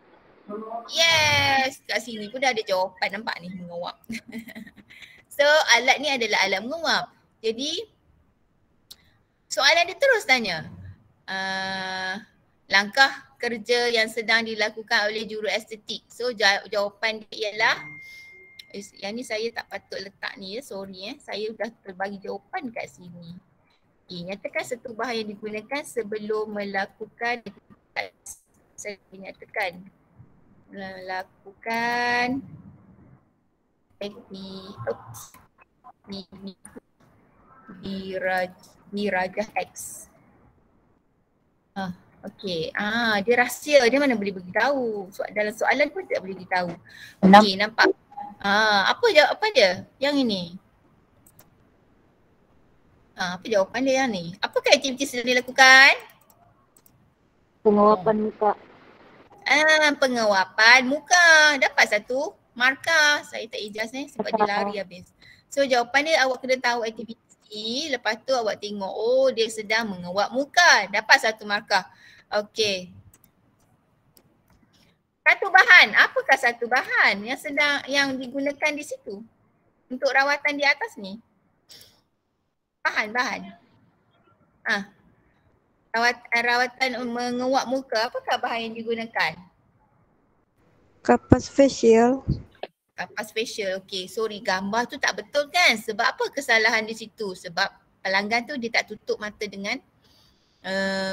Yes, kat sini pun dah ada jawapan, nampak ni, mengawap. So alat ni adalah alat mengawap. Jadi soalan dia terus tanya. Langkah kerja yang sedang dilakukan oleh juru estetik. So jawapan dia ialah, yang ni saya tak patut letak ni sorry saya dah terbagi jawapan kat sini. Nyatakan satu bahan yang digunakan sebelum melakukan, saya nyatakan melakukan di Raja X. Okey, dia rahsia, dia mana boleh beritahu. Dalam soalan pun tak boleh beritahu. Okey, nampak? Apa dia? Yang ini. Apa jawapan dia yang ni? Apakah aktiviti sedang dilakukan? Penguapan muka. Pengawapan muka. Dapat satu markah. Saya tak ijaz ni sebab dia lari habis. So jawapan dia awak kena tahu aktiviti. Lepas tu awak tengok, oh dia sedang mengawap muka. Dapat satu markah. Okey. Satu bahan. Apakah satu bahan yang digunakan di situ? Untuk rawatan di atas ni. Bahan. Rawatan menguap muka, apakah bahan yang digunakan? Kapas facial. Kapas facial. Okey, sorry, gambar tu tak betul kan? Sebab apa kesalahan di situ? Sebab pelanggan tu dia tak tutup mata dengan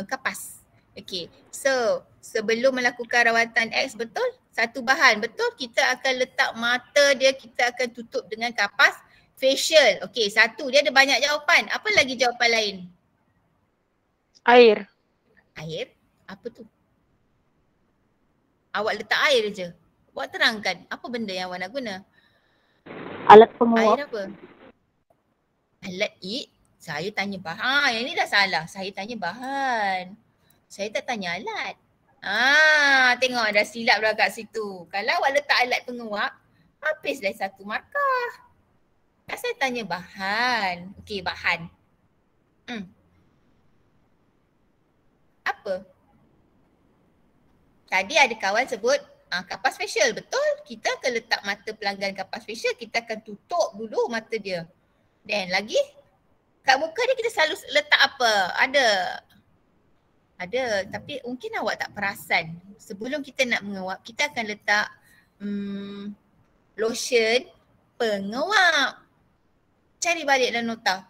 kapas. Okey, so sebelum melakukan rawatan X, betul? Satu bahan, betul? Kita akan letak mata dia, kita akan tutup dengan kapas facial. Okey, satu. Dia ada banyak jawapan. Apa lagi jawapan lain? Air. Air? Apa tu? Awak letak air je. Awak terangkan apa benda yang awak nak guna. Alat penguap. Air apa? Alat saya tanya bahan. Yang ni dah salah. Saya tanya bahan. Saya tak tanya alat. Tengok dah silap dah kat situ. Kalau awak letak alat penguap, habislah satu markah. Saya tanya bahan. Okey, bahan. Apa? Tadi ada kawan sebut kapas facial. Betul. Kita akan letak mata pelanggan kapas facial. Kita akan tutup dulu mata dia. Dan lagi kat muka dia kita selalu letak apa? Ada. Tapi mungkin awak tak perasan. Sebelum kita nak menguap, kita akan letak lotion penguap. Cari balik dalam nota.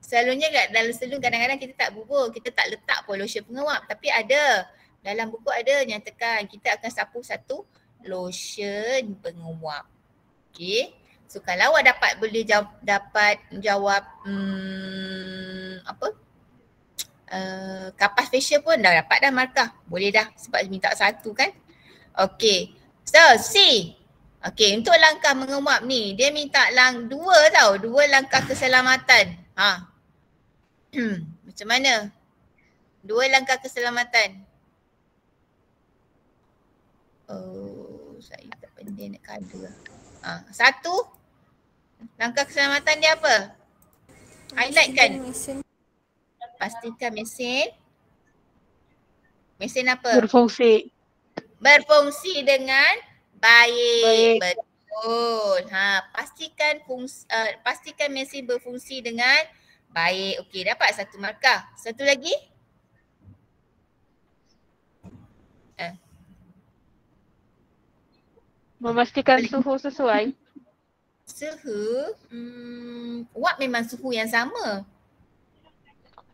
Selalunya dalam salon kadang-kadang kita tak bubur, kita tak letak pun lotion penguap. Tapi ada, dalam buku ada nyatakan kita akan sapu satu lotion penguap. Okay. So kalau awak boleh jawab kapas facial pun dah dapat dah markah. Boleh dah sebab minta satu kan. Okay. So C. Okay, untuk langkah menguap ni, dia minta dua langkah keselamatan. Macam mana? Dua langkah keselamatan. Oh, saya tak pandai nak kadu lah. Satu, langkah keselamatan dia apa? Highlight kan? Pastikan mesin apa? Berfungsi dengan baik. Betul. Pastikan mesin berfungsi dengan baik. Okey, dapat satu markah. Satu lagi? Memastikan suhu sesuai. Suhu? Wap memang suhu yang sama.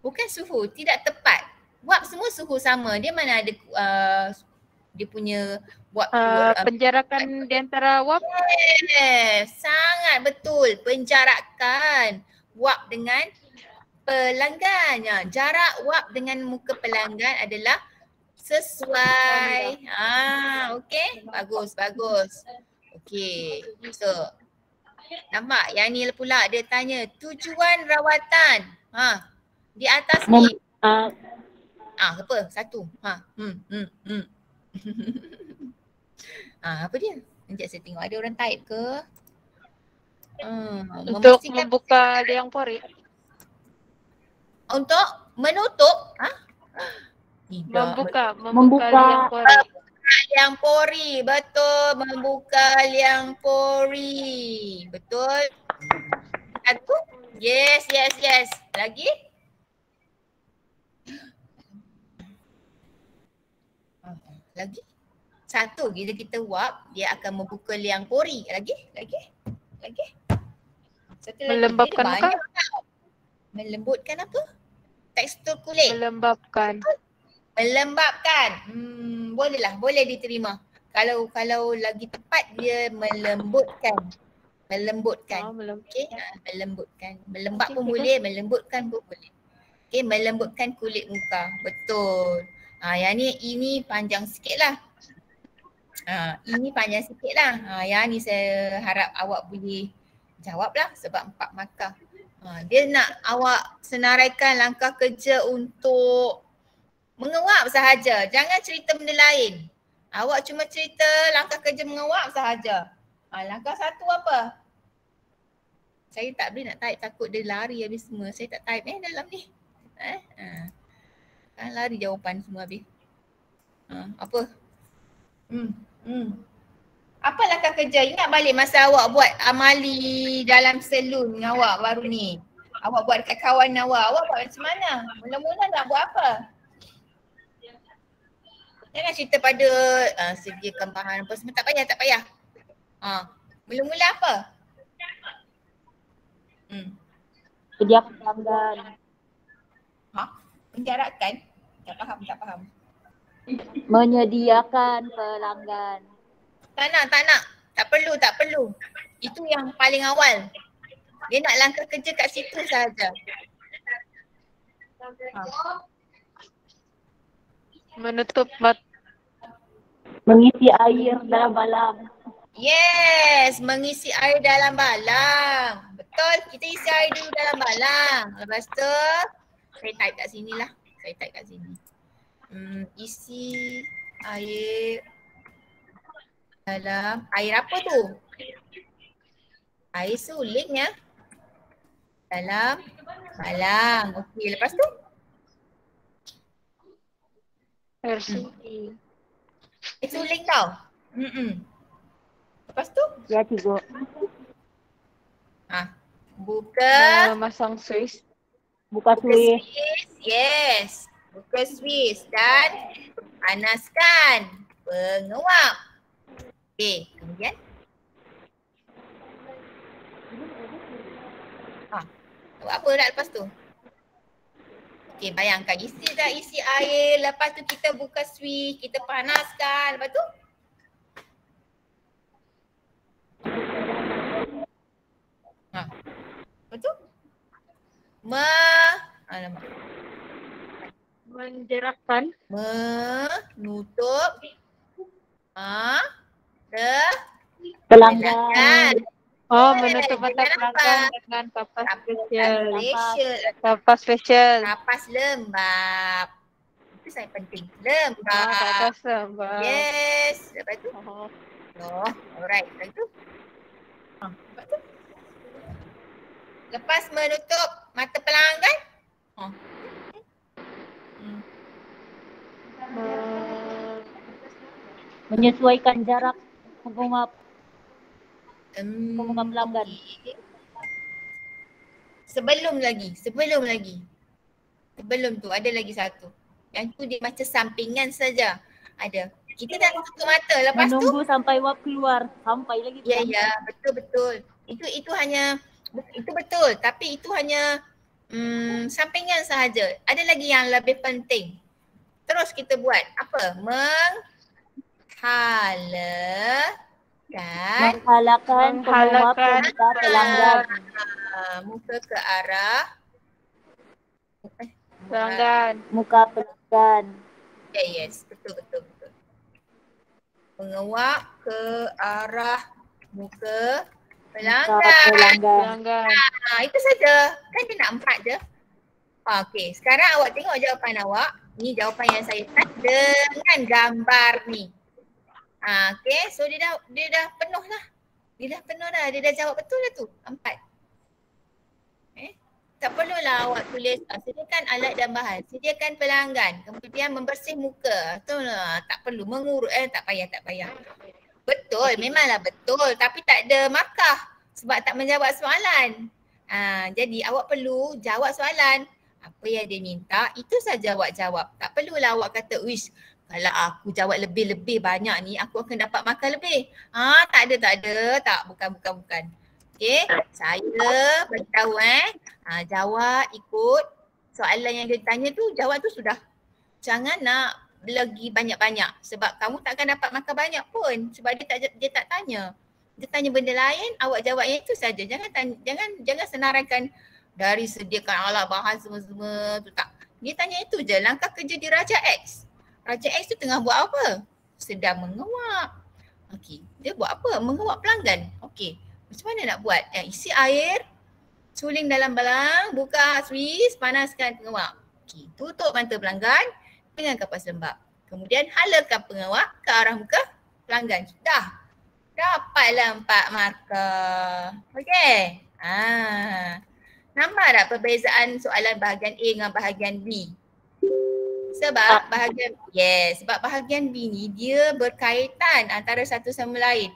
Bukan suhu, tidak tepat. Wap semua suhu sama. Dia mana ada dia punya penjarakan di antara wap. Yes, sangat betul. Penjarakan wap dengan pelanggan. Jarak wap dengan muka pelanggan adalah sesuai. Okey. Bagus. Okey. So, nampak yang ni pula dia tanya tujuan rawatan. Di atas ni. Apa? Satu. Apa dia? Sekejap saya tengok ada orang type ke? Untuk membuka liang pori. Untuk menutup? Membuka liang Membuka. pori. Liang pori, betul. Membuka liang pori. Betul. Satu? Yes. Lagi? Lagi? Satu, bila kita wap, dia akan membuka liang pori. Lagi? Satu lagi. Melembabkan muka. Melembutkan apa? Tekstur kulit. Melembabkan. Boleh diterima. Kalau lagi tepat dia melembutkan. Okey, melembutkan. Melembab pun boleh, melembutkan pun boleh. Okey, melembutkan kulit muka. Betul. Yang ini panjang sikit lah. Yang ni saya harap awak boleh jawab lah sebab 4 markah. Dia nak awak senaraikan langkah kerja untuk menguap sahaja. Jangan cerita benda lain. Awak cuma cerita langkah kerja menguap sahaja. Langkah satu apa? Saya tak boleh nak type, takut dia lari habis semua. Saya tak type dalam ni. Lari jawapan semua habis. Apa? Apa langkah kerja? Ingat balik masa awak buat amali dalam salon dengan awak baru ni. Awak buat dekat kawan awak. Awak buat macam mana? Mula-mula nak buat apa? Jangan cerita pada sediakan bahan apa semua. Tak payah. Mula-mula apa? Sediakan pelanggan. Penjarakan? Tak faham. Menyediakan pelanggan. Tak nak. Tak perlu. Itu yang paling awal. Dia nak langkah kerja kat situ sahaja. Menutup mata. Mengisi air dalam balang. Yes, mengisi air dalam balang. Betul, kita isi air dulu dalam balang. Lepas tu, saya type kat sini lah. Isi air dalam, air apa tu? Air suling ya. Dalam balang. Okey, lepas tu? Air suling. Air suling tau. Lepas tu? Ya, cikgu. Buka. Memasang Swiss. Buka Swiss. Yes. Buka Swiss dan panaskan penguap. Okey, kemudian? Buat apa dah lepas tu? Okey, bayangkan isi air, lepas tu kita buka Swiss, kita panaskan, lepas tu? Lepas tu? Menjerakkan. Menutup. Pelanggan. Menutup mata pelanggan dengan kapas spesial. Kapas lembab. Itu saya penting. Lembab. Kapas lembab. Yes. Lepas tu? Alright. Lepas tu? Lepas menutup mata pelanggan. Menyesuaikan jarak penguap pelanggan. Sebelum tu ada lagi satu. Yang tu dia macam sampingan saja. Ada. Kita dah tutup mata, lepas menunggu sampai wap keluar. Sampai lagi. Ya, betul. Itu hanya, itu betul. Tapi itu hanya sampingan sahaja. Ada lagi yang lebih penting. Terus kita buat apa? Menghalakan penguap muka pelanggan. Muka ke arah pelanggan. Muka pelanggan. Yes, betul. Menguap ke arah muka pelanggan. Itu saja. Kan dia nak 4 je. Okey, sekarang awak tengok jawapan awak. Ni jawapan yang saya type dengan gambar ni. Okey, so dia dah penuh lah. Dia dah jawab betul lah tu. 4. Tak perlulah awak tulis sediakan alat dan bahan, sediakan pelanggan, kemudian membersih muka. Betul lah. Tak perlu mengurut, tak payah. Betul, memanglah betul, tapi tak ada markah sebab tak menjawab soalan. Jadi awak perlu jawab soalan. Apa yang dia minta, itu saja awak jawab. Tak perlulah awak kata, wish, kalau aku jawab lebih-lebih banyak ni, aku akan dapat markah lebih. Tak ada. Bukan. Okey, saya beritahu jawab ikut soalan yang dia tanya tu, jawab tu sudah. Jangan nak lagi banyak-banyak sebab kamu tak akan dapat markah banyak pun sebab dia tak tanya. Dia tanya benda lain, awak jawab yang itu saja. Jangan senaraikan dari sediakan alat bahan semua tu, tak. Dia tanya itu je, langkah kerja di Raja X. Raja X tu tengah buat apa? Sedang menguap. Okey, dia buat apa? Menguap pelanggan. Okey. Macam mana nak buat? Isi air Suling dalam balang, buka Swiss, panaskan pengawak. Okey, tutup mata pelanggan dengan kapas lembab. Kemudian halakan pengawak ke arah muka pelanggan. Dah. Dapatlah 4 markah. Okey. Nampak tak perbezaan soalan bahagian A dengan bahagian B? Sebab bahagian B ni dia berkaitan antara satu sama lain.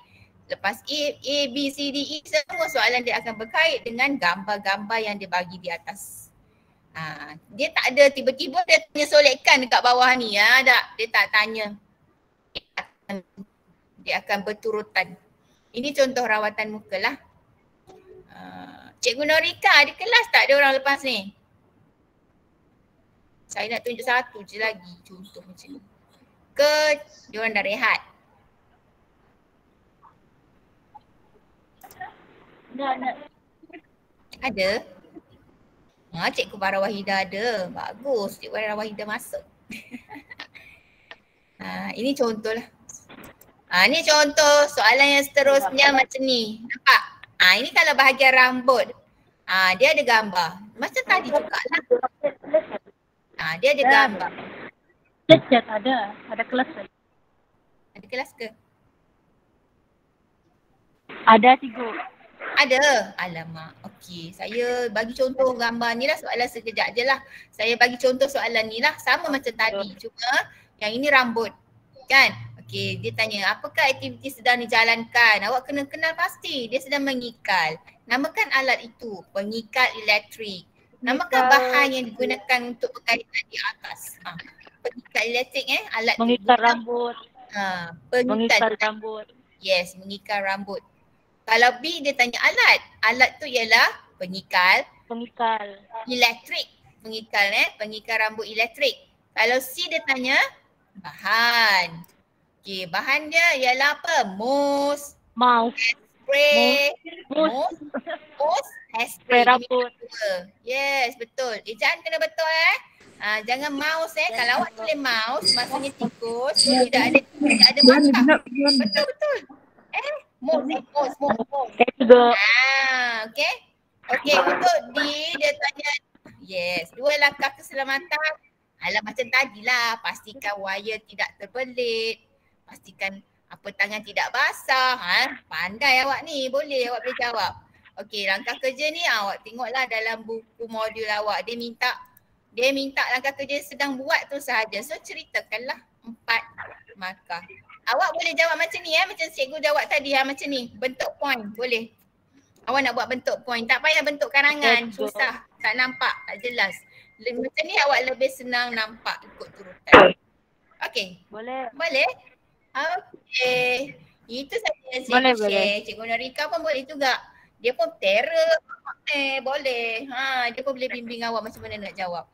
Lepas A, B, C, D, E semua soalan dia akan berkait dengan gambar-gambar yang dia bagi di atas. Dia tak ada tiba-tiba dia tanya solekan dekat bawah ni. Dia tak tanya. Dia akan berturutan. Ini contoh rawatan muka lah. Cikgu Norika ada kelas tak ada orang lepas ni? Saya nak tunjuk satu je lagi contoh macam ni. Ke diorang dah rehat? Ada? Cikgu Farah Wahidah ada. Bagus, Cikgu Farah Wahidah masuk. Ini contoh lah. Ni contoh soalan yang seterusnya macam ni. Nampak? Ini kalau bahagian rambut. Dia ada gambar. Macam tadi juga lah. Dia ada gambar. Ada kelas lagi. Ada kelas ke? Ada cikgu. Ada? Alamak. Okey. Saya bagi contoh gambar ni lah. Soalan sekejap je lah. Saya bagi contoh soalan ni lah. Sama macam tadi. Cuma yang ini rambut. Kan? Okey. Dia tanya, apakah aktiviti sedang dijalankan? Awak kena kenal pasti. Dia sedang mengikal. Namakan alat itu. Pengikat elektrik. Namakan bahan yang digunakan untuk berkaitan di atas. Pengikat elektrik alat Mengikat rambut. Pengikat rambut. Yes, mengikat rambut. Kalau B dia tanya alat. Alat tu ialah pengikal elektrik. Pengikal rambut elektrik. Kalau C dia tanya bahan. Okey, bahan dia ialah apa? Mouse. Hairspray. Mouse. Hairspray rambut. Yes, betul. Ejaan kena betul jangan mouse Kalau awak tulis mouse maksudnya tikus. Tidak ada markah. Betul. Mouse. Okey, untuk D dia tanya yes, 2 langkah keselamatan. Macam tadilah, pastikan wire tidak terbelit. Pastikan tangan tidak basah. Pandai awak ni, boleh jawab. Okey, langkah kerja ni awak tengoklah dalam buku modul awak. Dia minta langkah kerja sedang buat tu sahaja. So ceritakanlah 4 markah. Awak boleh jawab macam ni macam cikgu jawab tadi macam ni. Bentuk point boleh. Awak nak buat bentuk point. Tak payah bentuk karangan. Susah. Tak nampak. Tak jelas. Macam ni awak lebih senang nampak ikut turutan. Okey. Boleh. Okey. Itu saja yang saya share. Cikgu Norika pun boleh juga. Dia pun terror. Boleh. Dia pun boleh bimbing awak macam mana nak jawab.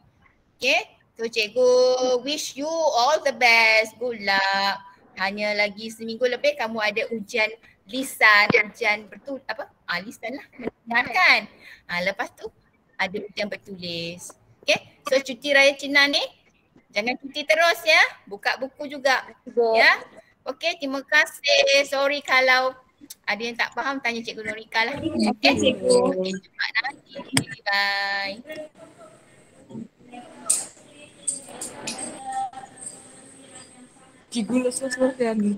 Okey. So cikgu wish you all the best. Good luck. Hanya lagi seminggu lebih kamu ada ujian lisan, ujian lisan lah, mendengarkan. Lepas tu ada ujian bertulis. Okay, so cuti raya Cina ni jangan cuti terus ya, buka buku juga. Ya, okay, terima kasih. Sorry kalau ada yang tak faham, tanya Cikgu Norika lah. Okay, cikgu. Okay, jumpa nanti. Bye. Cikgu seperti ini.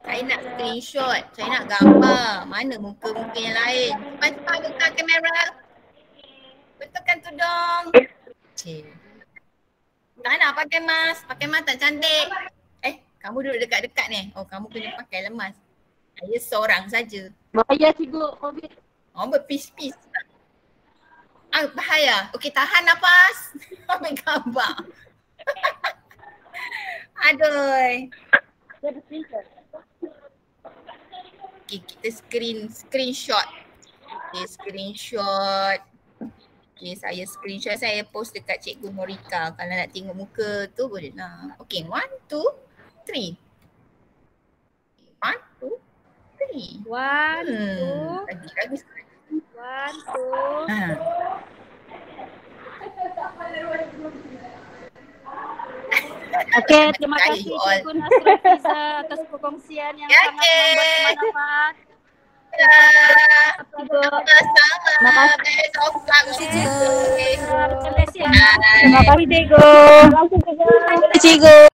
Saya nak screenshot, saya nak gambar. Mana muka-muka yang lain? Cepat-cepat buka kamera. Betulkan tudung. Tak nak pakai mask. Pakai mask tak cantik. Kamu duduk dekat-dekat ni. Oh, kamu kena pakai lemas. Saya seorang saja. Bahaya cikgu COVID. Berpis-pis. Bahaya. Okey, tahan nafas. Ambil gambar. Aduh. Okey, kita screenshot. Okey, screenshot. Okey, saya screenshot. Saya post dekat Cikgu Norika. Kalau nak tengok muka tu boleh lah. Okey, 1, 2, 3. 1, 2, 3. 1, 2. Lagi sekali. 1, 2. Okey, terima Bye, kasih you all. Cikgu Nasrul Fiza atas perkongsian yang sangat bermanfaat. Sama-sama. Best of luck. Terima kasih. Terima kasih, Cikgu. Cikgu.